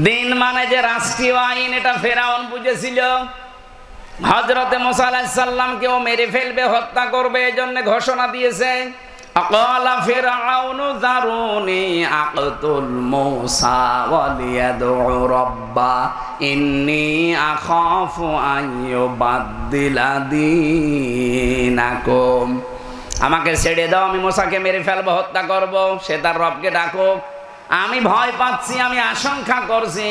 দিন মানে যে রাষ্ট্রীয় আইন, এটা ফেরাউন বুঝেছিল। হযরতে মুসা আলাইহিস সালামকেও মেরে ফেলবে, হত্যা করবে, এজন্য ঘোষণা দিয়েছে। আকালা ফিরআউনু যারুনি আকতুল মূসা ওয়ালিয়াদউ রাব্বা ইন্নী আখাফু আন ইউবাদদিলা দীনাকুম। আমাকে ছেড়ে দাও, আমি মুসাকে মেরে ফেলবো, হত্যা করব, সে তার রবকে ডাকুক। আমি ভয় পাচ্ছি, আমি আশঙ্কা করছি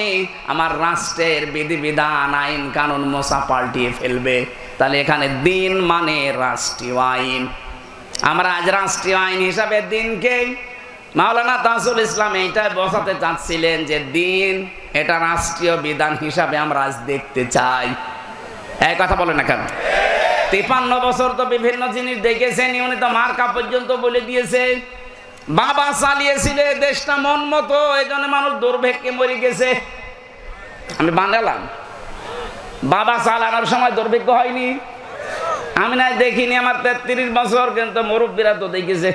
আমার রাষ্ট্রের বিধিবিধান আইন কানুন মুসা পাল্টিয়ে ফেলবে। তাহলে এখানে দিন মানে রাষ্ট্রীয় আইন। আমরা আজ রাষ্ট্রীয় আইন হিসাবে দিনকে, মাওলানা তাজুল ইসলাম এইটাই বোঝাতে চাচ্ছিলেন যে দিন এটা রাষ্ট্রীয় বিধান হিসাবে আমরা আজ দেখতে চাই। এই কথা বলে না কেন? 53 বছর তো বিভিন্ন জিনিস দেখেছেন, উনি তো মার্কা পর্যন্ত বলে দিয়েছে। বাবা চালিয়েছিল দেশটা মন মতো, এই জন্য মানুষ দুর্ভিক্ষে মরে গেছে। আমি বানালাম, বাবা চালানোর সময় দুর্ভিক্ষ হয়নি। আমি না দেখিনি, আমার 33 বছর, কিন্তু মুরব্বীরা তো দেখেছে।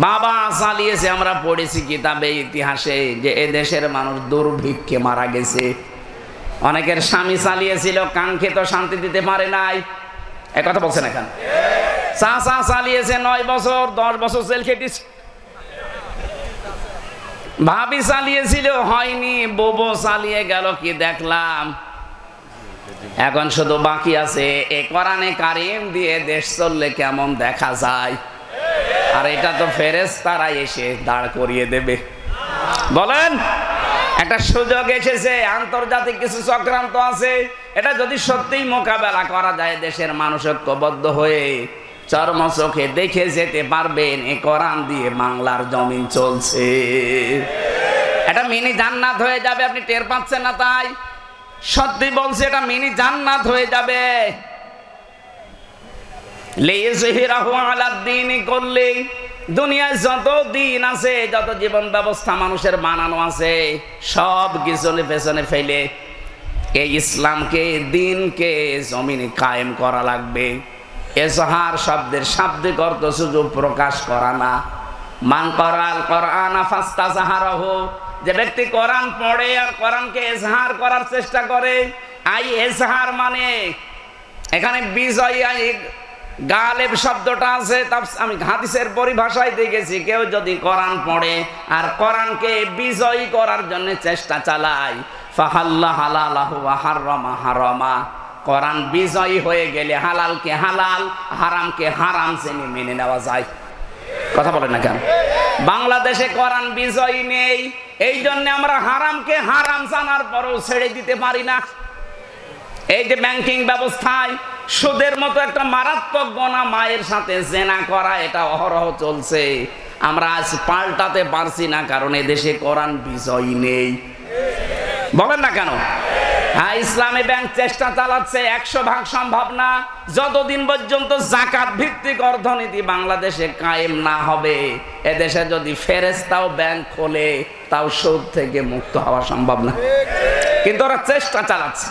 বাবা চালিয়েছে, আমরা পড়েছি কিতাবে ইতিহাসে যে এ দেশের মানুষ দুর্ভিক্ষে মারা গেছে। অনেকের স্বামী চালিয়েছিল, কাঙ্ক্ষিত শান্তি দিতে পারে নাই। এ কথা বলছেন এখন। চাচা চালিয়েছে 9 বছর, 10 বছর জেল খেটেছে। ভাবি চালিয়েছিল, হয়নি। বউ চালিয়ে গেল, কি দেখলাম। এখন শুধু বাকি আছে এ কোরআনে কারিম দিয়ে দেশ চললে কেমন দেখা যায়। আর এটা তো ফেরেশতারা এসে দাঁড় করিয়ে দেবে। বলেন, একটা সুযোগ এসেছে, আন্তর্জাতিক কিছু চক্রান্ত আছে, এটা যদি সত্যিই মোকাবেলা করা যায়, দেশের মানুষ ঐক্যবদ্ধ হয়ে চর্ম চোখে দেখে যেতে পারবেন এ কোরআন দিয়ে বাংলার জমিন চলছে। এটা মিনি জান্নাত হয়ে যাবে, আপনি টের পাচ্ছেন না? তাই সত্যি বলছে, এটা মিনি জান্নাত হয়ে যাবে। লিইয়ুযহিরাহু আলাদ দীনি কুল্লি, দুনিয়ায় যত দিন আছে, যত জীবন ব্যবস্থা মানুষের বানানো আছে, সব কিছু পেছনে ফেলে এই ইসলামকে, দিনকে জমিনে কায়েম করা লাগবে। এজহার শব্দের শাব্দিক অর্থ শুধু প্রকাশ করা না। মান করাল কোরআনা ফাস্তাজহারাহু, যে ব্যক্তি কোরআন পড়ে আর কোরআনকে এজহার করার চেষ্টা করে, আই এজহার মানে এখানে বিজয় গালেব শব্দটা আছে। আমি হাদিসের পরিভাষায় দেখেছি, কেউ যদি কোরআন পড়ে আর কোরআনকে বিজয়ী করার জন্য চেষ্টা চালায়, ফাহাল্লা হালালাহু ওয়া হারামা হারামা, কোরআন বিজয়ী হয়ে গেলে হালালকে হালাল, হারামকে হারাম শ্রেণী মেনে নেওয়া যায়। কথা বলেন না কেন? বাংলাদেশে কোরআন বিজয়ী নেই, এই জন্য আমরা হারামকে হারাম জানার পরেও ছেড়ে দিতে পারি না। এই যে ব্যাংকিং ব্যবস্থায় সুদের মতো একটা মারাত্মক গুনাহ, মায়ের সাথে জেনা করা, এটা অহরহ চলছে। আমরা আজ পাল্টাতে পারছি না, কারণ এদেশে কোরআন বিজয়ী নেই। বলেন না কেন? হ্যাঁ, ইসলামী ব্যাংক চেষ্টা চালাচ্ছে, 100 ভাগ সম্ভব না। যতদিন পর্যন্ত যাকাত ভিত্তিক অর্থনীতি বাংলাদেশে কায়েম না হবে, এদেশে যদি ফেরেশতাও ব্যাংক খোলে, তাও সুদ থেকে মুক্ত হওয়া সম্ভব না। কিন্তু ওরা চেষ্টা চালাচ্ছে।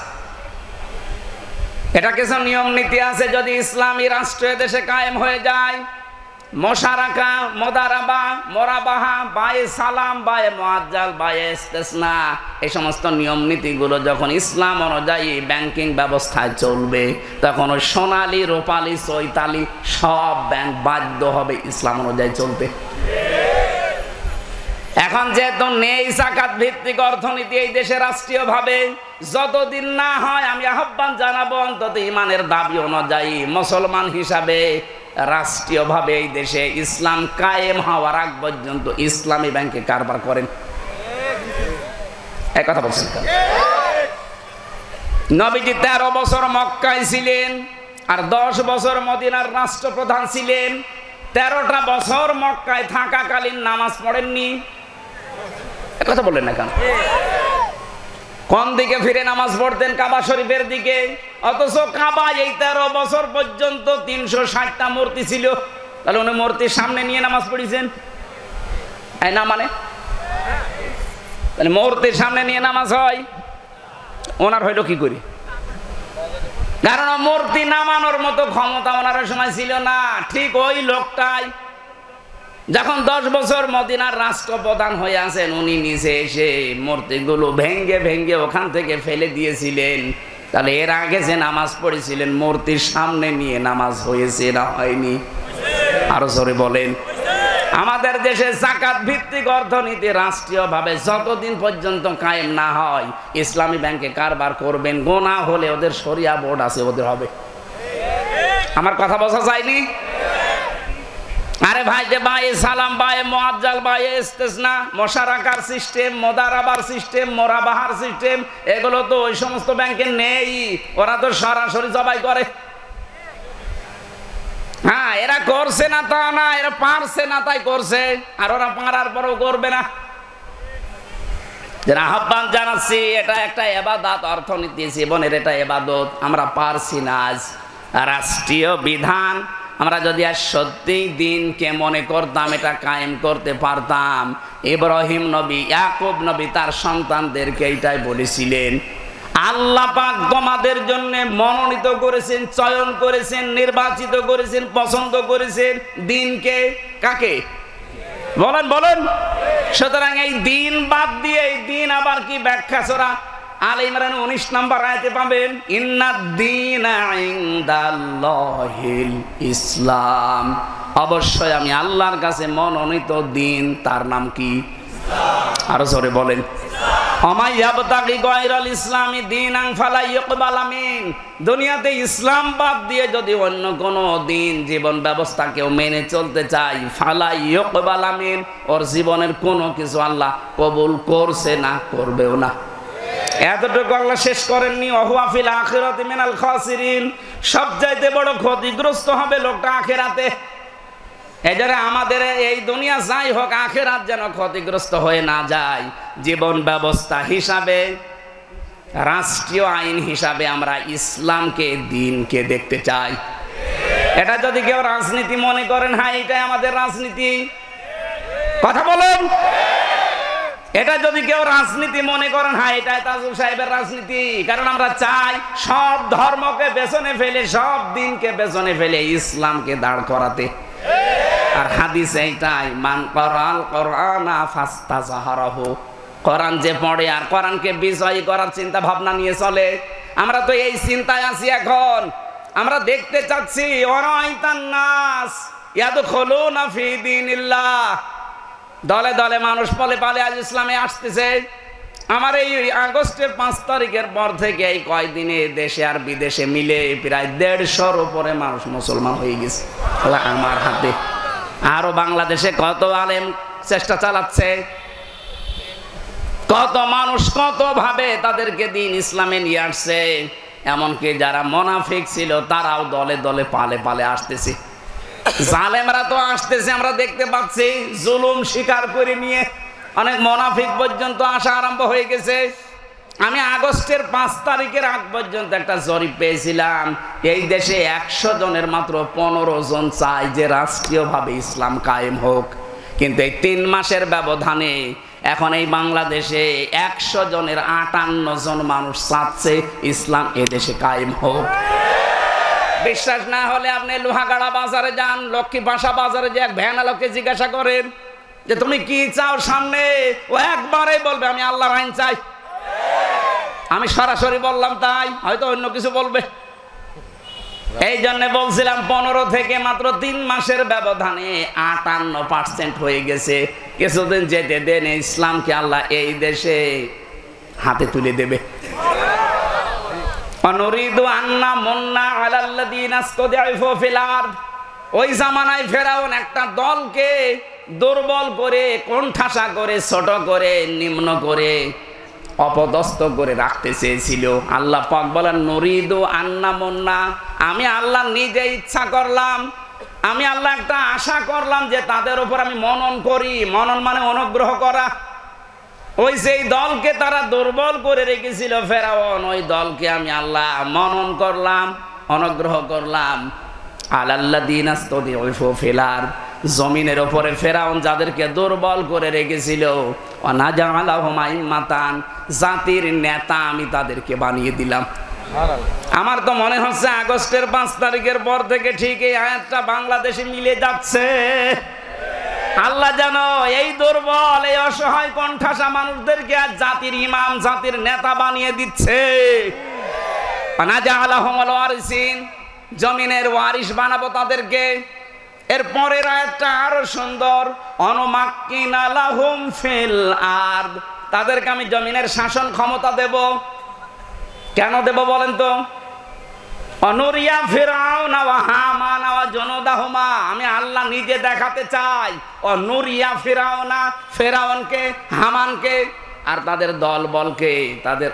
এটা কিছু নিয়ম নীতি আছে, যদি ইসলামী রাষ্ট্র দেশে কায়েম হয়ে যায়, মোশারাকা, মোদারাবা, মোরাবাহা, বায়ে সালাম, বায়ে মুআজ্জাল, বায়ে ইস্তেসনা, এই সমস্ত নিয়ম নীতিগুলো যখন ইসলাম অনুযায়ী ব্যাংকিং ব্যবস্থায় চলবে, তখন ওই সোনালী, রূপালী, চৈতালি সব ব্যাংক বাধ্য হবে ইসলাম অনুযায়ী চলতে। এখন যেহেতু নেই যাকাত ভিত্তিক অর্থনীতি এই দেশে রাষ্ট্রীয়ভাবে, যতদিন না হয় আমি আহ্বান জানাবো অন্তত ইমানের দাবি অনুযায়ী মুসলমান হিসাবে রাষ্ট্রীয়ভাবে এই দেশে ইসলাম কায়েম হওয়ার আগ পর্যন্ত ইসলামী ব্যাংকে কারবার করেন। এই কথা বলছেন। নবীজি 13 বছর মক্কায় ছিলেন আর 10 বছর মদিনার রাষ্ট্রপ্রধান ছিলেন। 13টা বছর মক্কায় থাকাকালীন নামাজ পড়েননি। কথা বললেন না কেন? কোন দিকে ফিরে নামাজ পড়তেন? কাবা শরীফের দিকে। অথচ কাবা এই 13 বছর পর্যন্ত 360টা মূর্তি ছিল। তাহলে উনি মূর্তির সামনে নিয়ে নামাজ পড়েছেন? না মানে তাহলে মূর্তির সামনে নিয়ে নামাজ হয়? ওনার হইল কি করে? কারণ মূর্তি নামানোর মতো ক্ষমতা ওনার সময় ছিল না। ঠিক ওই লোকটাই যখন 10 বছর মদিনার রাষ্ট্রপ্রধান হয়ে আছেন, উনি নিচে এসে মূর্তিগুলো ভেঙ্গে ভেঙ্গে ওখান থেকে ফেলে দিয়েছিলেন। তাহলে এর আগে যে নামাজ পড়েছিলেন মূর্তির সামনে নিয়ে নামাজ হয়েছে না হয়নি? আরো জোরে বলেন। আমাদের দেশে যাকাত ভিত্তিক অর্থনীতি রাষ্ট্রীয়ভাবে যতদিন পর্যন্ত কায়েম না হয় ইসলামী ব্যাংকে কারবার করবেন, গোনা হলে ওদের শরিয়া বোর্ড আছে, ওদের হবে। আমার কথা বোঝা যায়নি? আরে ভাই, যে বায়ে সালাম, বায়ে মুআজ্জাল, বায়ে ইস্তেসনা, মোশারাকার সিস্টেম, মোদারাবার সিস্টেম, মোরাবাহার সিস্টেম, এগুলো তো ওই সমস্ত ব্যাংকে নেই। ওরা তো সরাসরি জবাই করে। হ্যাঁ, এরা করছে না তা না, এরা পারছে না তাই করছে, আর ওরা পারার পরেও করবে না। যারা আহ্বান জানাচ্ছি, এটা একটা ইবাদত, অর্থনীতি জীবনের এটা ইবাদত। আমরা পারছি না আজ রাষ্ট্রীয় বিধান। আমরা যদি আর সত্যি দিনকে মনে করতাম, এটা কায়েম করতে পারতাম। ইব্রাহিম নবী, ইয়াকুব নবী তার সন্তানদেরকে এইটাই বলেছিলেন, আল্লাহ পাক তোমাদের জন্য মনোনীত করেছেন, চয়ন করেছেন, নির্বাচিত করেছেন, পছন্দ করেছেন দিনকে। কাকে বলেন বলেন? সুতরাং এই দিন বাদ দিয়ে এই দিন আবার কি ব্যাখ্যা ছড়া আলে ইমরান 19 নম্বর আয়াতে পাবেন, ইন্নাদ-দীনা ইনদাল্লাহিল ইসলাম। অবশ্যই আমি আল্লাহর কাছে মনোনীত দিন, তার নাম কি? আরো জোরে বলেন। ওমাই ইয়াবতাগি গায়রাল ইসলামি দীনান ফালা ইউকবাল মিন। দুনিয়াতে ইসলাম বাদ দিয়ে যদি অন্য কোনো দিন জীবন ব্যবস্থা কেউ মেনে চলতে চায়, ফালা ইউকবাল মিন, ওর জীবনের কোনো কিছু আল্লাহ কবুল করছে না, করবেও না। এতটুকু আল্লাহ শেষ করেননি, ওহুয়া ফিল আখিরাতি মিনাল খাসিরিন। সবচাইতে বড় ক্ষতিগ্রস্ত হবে লোকটা আখিরাতে। এজন্য আমাদের এই দুনিয়া যাই হোক, আখিরাত যেন ক্ষতিগ্রস্ত হয়ে না যায়। জীবন ব্যবস্থা হিসাবে, রাষ্ট্রীয় আইন হিসাবে আমরা ইসলামকে, দিনকে দেখতে চাই। এটা যদি কেউ রাজনীতি মনে করেন, হ্যাঁ এটাই আমাদের রাজনীতি, কথা বলুন। এটা যদি কেউ রাজনীতি মনে করেন, হ্যাঁ এটাই তাজুল সাহেবের রাজনীতি। কারণ আমরা চাই সব ধর্মকে পেছনে ফেলে, সব দিনকে পেছনে ফেলে ইসলামকে দাঁড় করাতে। আর হাদিস এইটাই, মান করাল কোরআনা ফাস্তাযহারাহু। কোরআন যে পড়ে আর কোরআনকে বিজয়ী করার চিন্তা ভাবনা নিয়ে চলে, আমরা তো এই চিন্তায় আছি। এখন আমরা দেখতে চাচ্ছি ওয়ারাইতান নাস ইয়াদখুলুনা ফি দীনিল্লাহ। দলে দলে মানুষ পলে পালে আজ ইসলামে আসতেছে। আমার এই আগস্টের 5 তারিখের পর থেকে এই কয়দিনে দেশে আর বিদেশে মিলে প্রায় 150-র উপরে মানুষ মুসলমান হয়ে গেছে আমার হাতে। আরো বাংলাদেশে কত আলেম চেষ্টা চালাচ্ছে, কত মানুষ কত ভাবে তাদেরকে দিন ইসলামে নিয়ে আসছে। এমনকি যারা মুনাফিক ছিল তারাও দলে দলে পালে পালে আসতেছে। জালেমরা তো আসতেছে, আমরা দেখতে পাচ্ছি। জুলুম স্বীকার করে নিয়ে অনেক মুনাফিক পর্যন্ত আসা আরম্ভ হয়ে গেছে। আমি আগস্টের 5 তারিখের আগ পর্যন্ত একটা জরিপ পেয়েছিলাম, এই দেশে 100 জনের মাত্র 15 জন চায় যে রাষ্ট্রীয়ভাবে ইসলাম কায়েম হোক। কিন্তু এই 3 মাসের ব্যবধানে এখন এই বাংলাদেশে 100 জনের 58 জন মানুষ চাচ্ছে ইসলাম এদেশে কায়েম হোক। বিশ্বাস না হলে আপনি লোহাগাড়া বাজারে যান, লক্ষ্মীপাশা বাজারে যে এক ভ্যানালোকে জিজ্ঞাসা করেন যে তুমি কি চাও সামনে, ও একবারেই বলবে আমি আল্লাহর আইন চাই। আমি সরাসরি বললাম তাই, হয়তো অন্য কিছু বলবে। এই জন্য বলছিলাম 15 থেকে মাত্র 3 মাসের ব্যবধানে 58% হয়ে গেছে। কিছুদিন যেতে দেন, ইসলামকে আল্লাহ এই দেশে হাতে তুলে দেবে। ওই জামানায় ফেরাউন একটা দলকে দুর্বল করে, কোণঠাসা করে, ছোট করে, নিম্ন করে, অপদস্থ করে রাখতে চেয়েছিল। আল্লাহ পাক বলেন নুরিদু আন্না মুন্না, আমি আল্লাহ নিজে ইচ্ছা করলাম, আমি আল্লাহ একটা আশা করলাম যে তাদের উপর আমি মনন করি। মনন মানে অনুগ্রহ করা। ওই সেই দলকে তারা দুর্বল করে রেখেছিল ফেরাউন, ওই দলকে আমি আল্লাহ মনন করলাম, অনুগ্রহ করলাম। আলাল্লাযীনা ইসতাদঈফু ফিল আরদ, জমিনের উপরে ফেরাউন যাদেরকে দুর্বল করে রেখেছিল, ওয়ানাজআলাহুম আইম্মাতান, জাতির নেতা আমি তাদেরকে বানিয়ে দিলাম। আমার তো মনে হচ্ছে আগস্টের 5 তারিখের পর থেকে ঠিক এই আয়াতটা বাংলাদেশে মিলে যাচ্ছে। আল্লাহ যেন এই দুর্বল, এই অসহায় কোণঠাসা মানুষদেরকে আজ জাতির ইমাম, জাতির নেতা বানিয়ে দিচ্ছে। ওয়ানাজআলাহুমুল ওয়ারিসিন, জমিনের ওয়ারিস বানাবো তাদেরকে। এর পরের আয়াতটা আরো সুন্দর, অনুমাক্কিনা লাহুম ফিল আরদ, তাদেরকে আমি জমিনের শাসন ক্ষমতা দেব। কেন দেব বলেন তো? অনুরিয়া ফিরাউনা ওয়া হামানা ওয়া জুনুদাহুমা, আমি আল্লাহ নিজে দেখাতে চাই অনুরিয়া ফিরাউনা, ফেরাউনকে, হামানকে আর তাদের দল বলকে, তাদের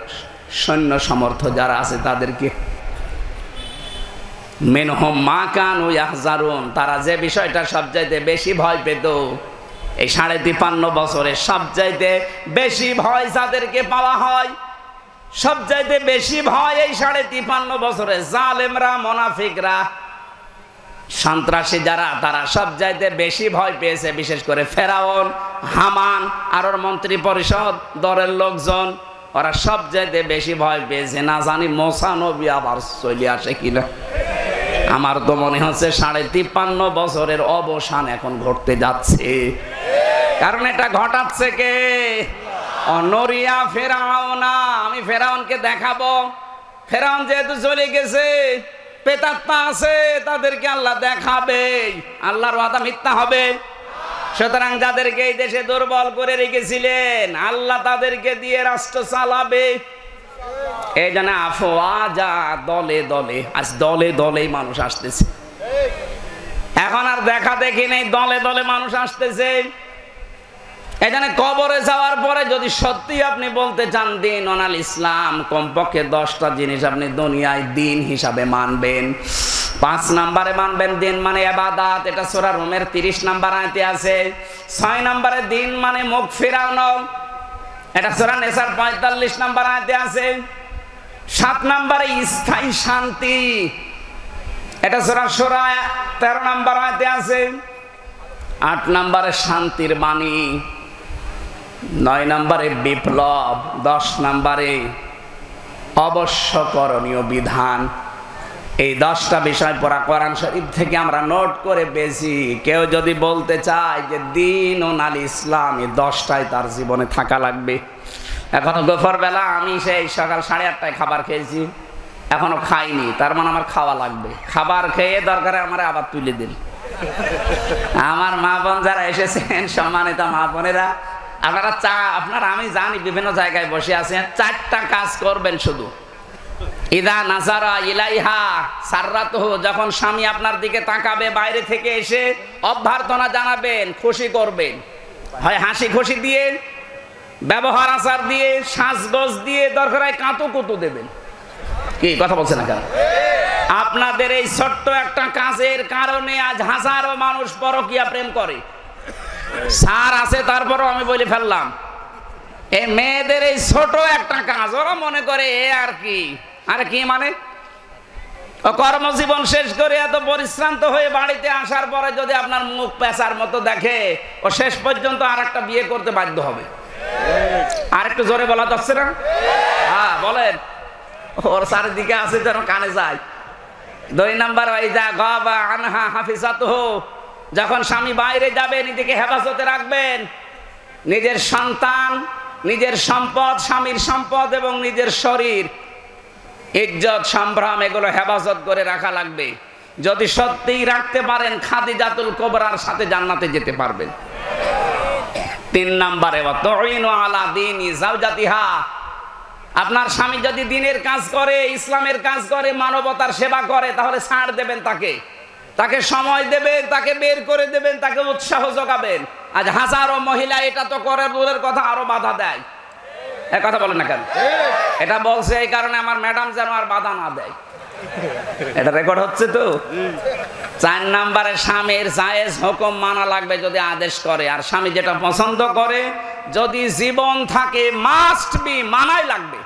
সৈন্য সমর্থ যারা আছে তাদেরকে, মিনহুম মা কানু ইয়াহজারুন, তারা যে বিষয়টা সবচাইতে বেশি ভয় পেত এই 53.5 বছরে, সবচাইতে বেশি ভয় যাদেরকে পাওয়া হয়, সবচাইতে বেশি ভয় এই 53.5 বছরে জালেমরা, মুনাফিকরা, সন্ত্রাসী যারা, তারা সবচাইতে বেশি ভয় পেয়েছে। বিশেষ করে ফেরাউন, হামান আর ওর মন্ত্রী পরিষদ দলের লোকজন, ওরা সবচাইতে বেশি ভয় পেয়েছে। না জানি মুসা নবী আবার চলে আসে কিনা। আমার তো মনে হচ্ছে 53.5 বছরের অবসান এখন ঘটতে যাচ্ছে। কারণ এটা ঘটাচ্ছে কে? অনুরিয়া ফেরাউনা, আমি ফেরাউনকে দেখাবো। ফেরাউন যেহেতু চলে গেছে, প্রেতাত্মা আছে, তাদেরকে আল্লাহ দেখাবে। আল্লাহর ওয়াদা মিথ্যা হবে? সুতরাং যাদেরকে এই দেশে দুর্বল করে রেখেছিলেন, আল্লাহ তাদেরকে দিয়ে রাষ্ট্র চালাবে। এই জন্য আফওয়াজা, দলে দলে, আজ দলে দলেই মানুষ আসতেছে। এখন আর দেখা দেখি নেই, দলে দলে মানুষ আসতেছে। এই জন্য কবরে যাওয়ার পরে যদি সত্যি আপনি বলতে চান দিন অনাল ইসলাম, কমপক্ষে 10টা জিনিস আপনি দুনিয়ায় দিন হিসাবে মানবেন। 5 নম্বরে মানবেন দিন মানে ইবাদত, এটা সূরা রুমের 30 নম্বর আয়াতে আছে। 6 নম্বরে দিন মানে মুখ ফিরানো, এটা সূরা নিসার 45 নম্বর আয়াতে আছে। 7 নম্বরে স্থায়ী শান্তি, এটা সূরা শুরা 13 নম্বর আয়াতে আছে। 8 নম্বরে শান্তির বাণী, 9 নম্বরে বিপ্লব, 10 নম্বরে অবশ্য করণীয় বিধান। এই 10টা বিষয় পড়া কোরআন শরীফ থেকে আমরা নোট করে পেয়েছি। কেউ যদি বলতে চায় যে দিন ও নাল ইসলাম, এই 10টাই তার জীবনে থাকা লাগবে। এখনো দুপুর বেলা আমি সেই সকাল 8:30টায় খাবার খেয়েছি, এখনো খাইনি, তার মানে আমার খাওয়া লাগবে। খাবার খেয়ে দরকারে আমার আবার তুলে দিন। আমার মা বোন যারা এসেছেন, সম্মানিত মা বোনেরা, আপনারা আমি জানি বিভিন্ন জায়গায় বসে আছেন, 4টা কাজ করবেন শুধু। ইদা নাজারা ইলাইহা সাররাতুহু, যখন স্বামী আপনার দিকে তাকাবে বাইরে থেকে এসে অভ্যর্থনা জানাবেন, খুশি করবেন। হয় হাসি খুশি দিয়ে, ব্যবহার আচার দিয়ে, সাজগোজ দিয়ে, দরকার হয় কাঁতুকুতু দেবেন। কি কথা বলছেন না কেন? আপনাদের এই ছোট্ট একটা কাজের কারণে আজ হাজারো মানুষ পরকীয়া প্রেম করে। সার আছে তারপরও আমি বলে ফেললাম, এই মেয়েদের এই ছোট একটা কাজ, ওরা মনে করে এ আর কি, আর কি মানে ও কর্মজীবন শেষ করে এত পরিশ্রান্ত হয়ে বাড়িতে আসার পরে যদি আপনার মুখ পেঁচার মতো দেখে, ও শেষ পর্যন্ত আর একটা বিয়ে করতে বাধ্য হবে। আর একটু জোরে বলা যাচ্ছে না? হ্যাঁ বলেন, ওর চারিদিকে আছে যেন কানে যায়। 2 নাম্বার, ওয়াইদা গাবা আনহা হাফিজাতুহু, যখন স্বামী বাইরে যাবে নিজেকে হেফাজতে রাখবেন। নিজের সন্তান, নিজের সম্পদ, স্বামীর সম্পদ এবং নিজের শরীর, ইজ্জত সম্ভ্রম এগুলো হেফাজত করে রাখা লাগবে। যদি সত্যিই রাখতে পারেন খাদিজাতুল কুবরার সাথে জান্নাতে যেতে পারবেন। 3 নম্বরে ওয়াতুইনু আলা দীনি যাওজাতিহা, আপনার স্বামী যদি দিনের কাজ করে, ইসলামের কাজ করে, মানবতার সেবা করে, তাহলে ছাড় দেবেন তাকে, তাকে সময় দেবেন, তাকে বের করে দেবেন, তাকে উৎসাহ যোগাবেন। আজ হাজারো মহিলা এটা তো করে দূরের কথা আরো বাধা দেয়। এক কথা বলেন না কেন? এটা বলছে এই কারণে আমার ম্যাডাম যেন আর বাধা না দেয়। এটা রেকর্ড হচ্ছে তো। 4 নম্বরে স্বামীর জায়েজ হুকুম মানা লাগবে যদি আদেশ করে, আর স্বামী যেটা পছন্দ করে যদি জীবন থাকে মাস্ট বি মানাই লাগবে।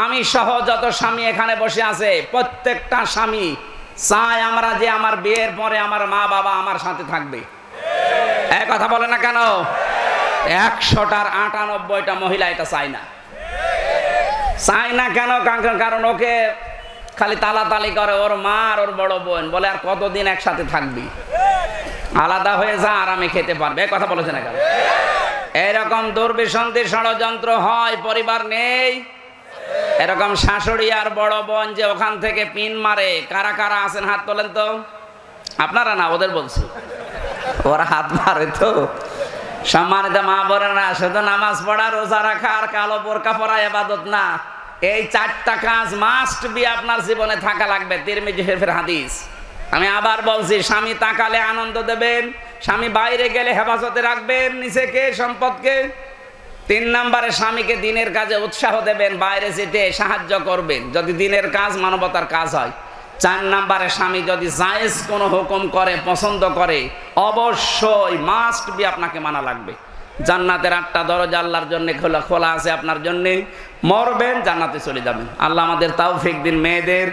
আমি সহ যত স্বামী এখানে বসে আছে, প্রত্যেকটা স্বামী চায় আমরা যে আমার বিয়ের পরে আমার মা বাবা আমার সাথে থাকবে। এক কথা বলে না কেন? 100টার 98টা মহিলা এটা চায় না। চায় না কেন? কারণ ওকে খালি তালাতালি করে ওর মা আর ওর বড় বোন, বলে আর কতদিন একসাথে থাকবি, আলাদা হয়ে যা, আরামে খেতে পারবে। এক কথা বলেছে না কেন? এরকম দুর্বিসন্ধির ষড়যন্ত্র হয়, পরিবার নেই, এরকম শাশুড়ি আর বড় বোন যে ওখান থেকে পিন মারে। কারা কারা আছেন হাত তোলেন তো। আপনারা না, ওদের বলছি, ওরা হাত মারে তো। সম্মানিত মা বোনেরা, শুধু নামাজ পড়া, রোজা রাখা আর কালো বোরকা পরা ইবাদত না, এই 4টা কাজ মাস্ট বি আপনার জীবনে থাকা লাগবে। তিরমিজি শরীফের হাদিস। আমি আবার বলছি, স্বামী তাকালে আনন্দ দেবেন, স্বামী বাইরে গেলে হেফাজতে রাখবেন নিজেকে, সম্পদকে। 3 নম্বরে স্বামীকে দিনের কাজে উৎসাহ দেবেন, বাইরে যেতে সাহায্য করবেন যদি দিনের কাজ মানবতার কাজ হয়। 4 নম্বরে স্বামী যদি জায়েজ কোনো হুকুম করে, পছন্দ করে, অবশ্যই মাস্ট বি আপনাকে মানা লাগবে। জান্নাতের 8টা দরজা আল্লাহর জন্য খোলা আছে আপনার জন্য। মরবেন, জান্নাতে চলে যাবেন। আল্লাহ আমাদের তৌফিক দিন। মেয়েদের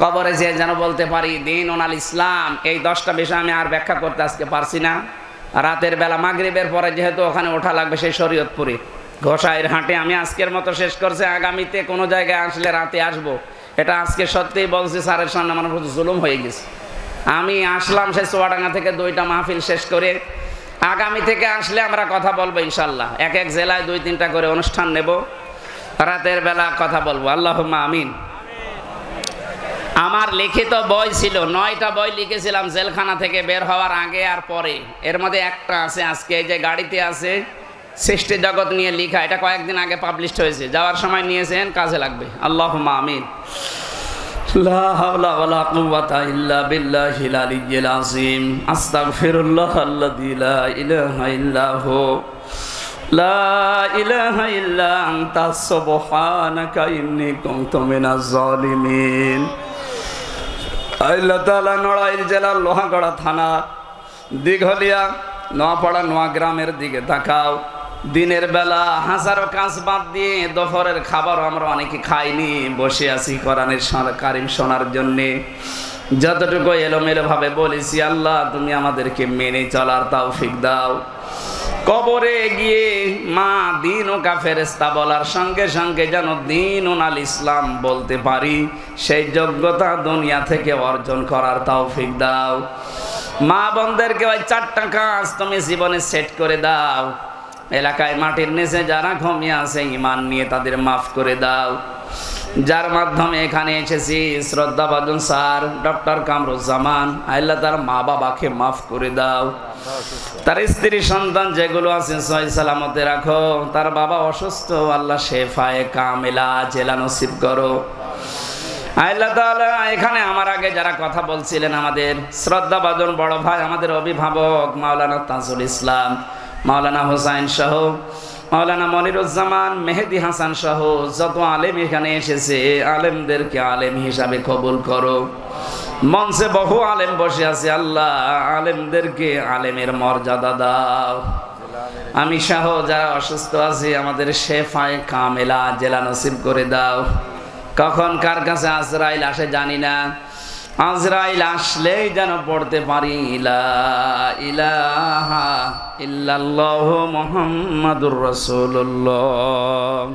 কবরে যে যেন বলতে পারি দিন ওনাল ইসলাম। এই 10টা বিষয় আমি আর ব্যাখ্যা করতে আজকে পারছি না। রাতের বেলা মাগরিবের পরে যেহেতু ওখানে ওঠা লাগবে সেই শরীয়তপুরে ঘোষাইয়ের হাটে, আমি আজকের মতো শেষ করছি। আগামীতে কোনো জায়গায় আসলে রাতে আসবো। এটা আজকে সত্যিই বলছি, স্যারের সামনে আমার প্রতি জুলুম হয়ে গেছে। আমি আসলাম সেই চুয়াডাঙ্গা থেকে 2টা মাহফিল শেষ করে। আগামী থেকে আসলে আমরা কথা বলবো ইনশাল্লাহ। এক এক জেলায় 2-3টা করে অনুষ্ঠান নেব, রাতের বেলা কথা বলবো। আল্লাহুম্মা আমিন। আমার লিখিত বই ছিল 9টা বই লিখেছিলাম জেলখানা থেকে বের হওয়ার আগে আর পরে। এর মধ্যে একটা আছে আজকে এই যে গাড়িতে আছে, সৃষ্টি জগৎ নিয়ে লেখা। এটা কয়েকদিন আগে পাবলিশড হয়েছে, যাওয়ার সময় নিয়েছেন, কাজে লাগবে। আল্লাহুম্মা আমিন। লা হাওলা ওয়ালা কুওয়াতা ইল্লা বিল্লাহিল আলিয়্যিল আযীম। আস্তাগফিরুল্লাহাল্লাযী লা ইলাহা ইল্লা হু, লা ইলাহা ইল্লা আনতা সুবহানাকা ইন্নী কুনতু মিনাজ জালিমিন। আল্লাহ তাআলা নড়াইল জেলার লোহাগড়া থানা দিঘলিয়া নোয়াপাড়া নোয়াগ্রামের দিকে তাকাও। দিনের বেলা হাজারো কাজ বাদ দিয়ে দুপুরের খাবার আমরা অনেকে খাইনি, বসে আছি কোরআনের কারিম শোনার জন্যে। যতটুকু এলোমেলো ভাবে বলেছি, আল্লাহ তুমি আমাদেরকে মেনে চলার তৌফিক দাও। কবরে গিয়ে মা দিন ও ফেরেশতা বলার সঙ্গে সঙ্গে যেন দিন ওনাল ইসলাম বলতে পারি, সেই যোগ্যতা দুনিয়া থেকে অর্জন করার তৌফিক দাও। মা বোনদেরকে ওই 4টা কাজ তুমি জীবনে সেট করে দাও। এলাকায় মাটির নিচে যারা ঘুমিয়ে আছে ঈমান নিয়ে তাদের মাফ করে দাও। যার মাধ্যমে এখানে এসেছি শ্রদ্ধাভাজন স্যার ডক্টর কামরুজ্জামান, আল্লাহ তার মা বাবাকে মাফ করে দাও। তার স্ত্রী সন্তান যেগুলো আছে সহি সালামতে রাখো। তার বাবা অসুস্থ, আল্লাহ শেফায়ে কামেলা জেলা নসিব করো। আল্লাহ তাআলা এখানে আমার আগে যারা কথা বলছিলেন, আমাদের শ্রদ্ধাভাজন বড় ভাই, আমাদের অভিভাবক মাওলানা তাজুল ইসলাম, মাওলানা হোসাইন সহ, মাওলানা মনিরুজ্জামান, মেহেদি হাসান সহ যত আলেম এখানে এসেছে, আলেমদেরকে আলেম হিসাবে কবুল করো। মঞ্চে বহু আলেম বসে আছে, আল্লাহ আলেমদেরকে আলেমের মর্যাদা দাও। আমি সহ যারা অসুস্থ আছি আমাদের শেফায়ে কামেলা জেলা নসিব করে দাও। কখন কার কাছে আজরাইল আসে জানি না। আজরাইল আসলেই যেন পড়তে পারি লা ইলাহা ইল্লাল্লাহু মুহাম্মাদুর রাসূলুল্লাহ।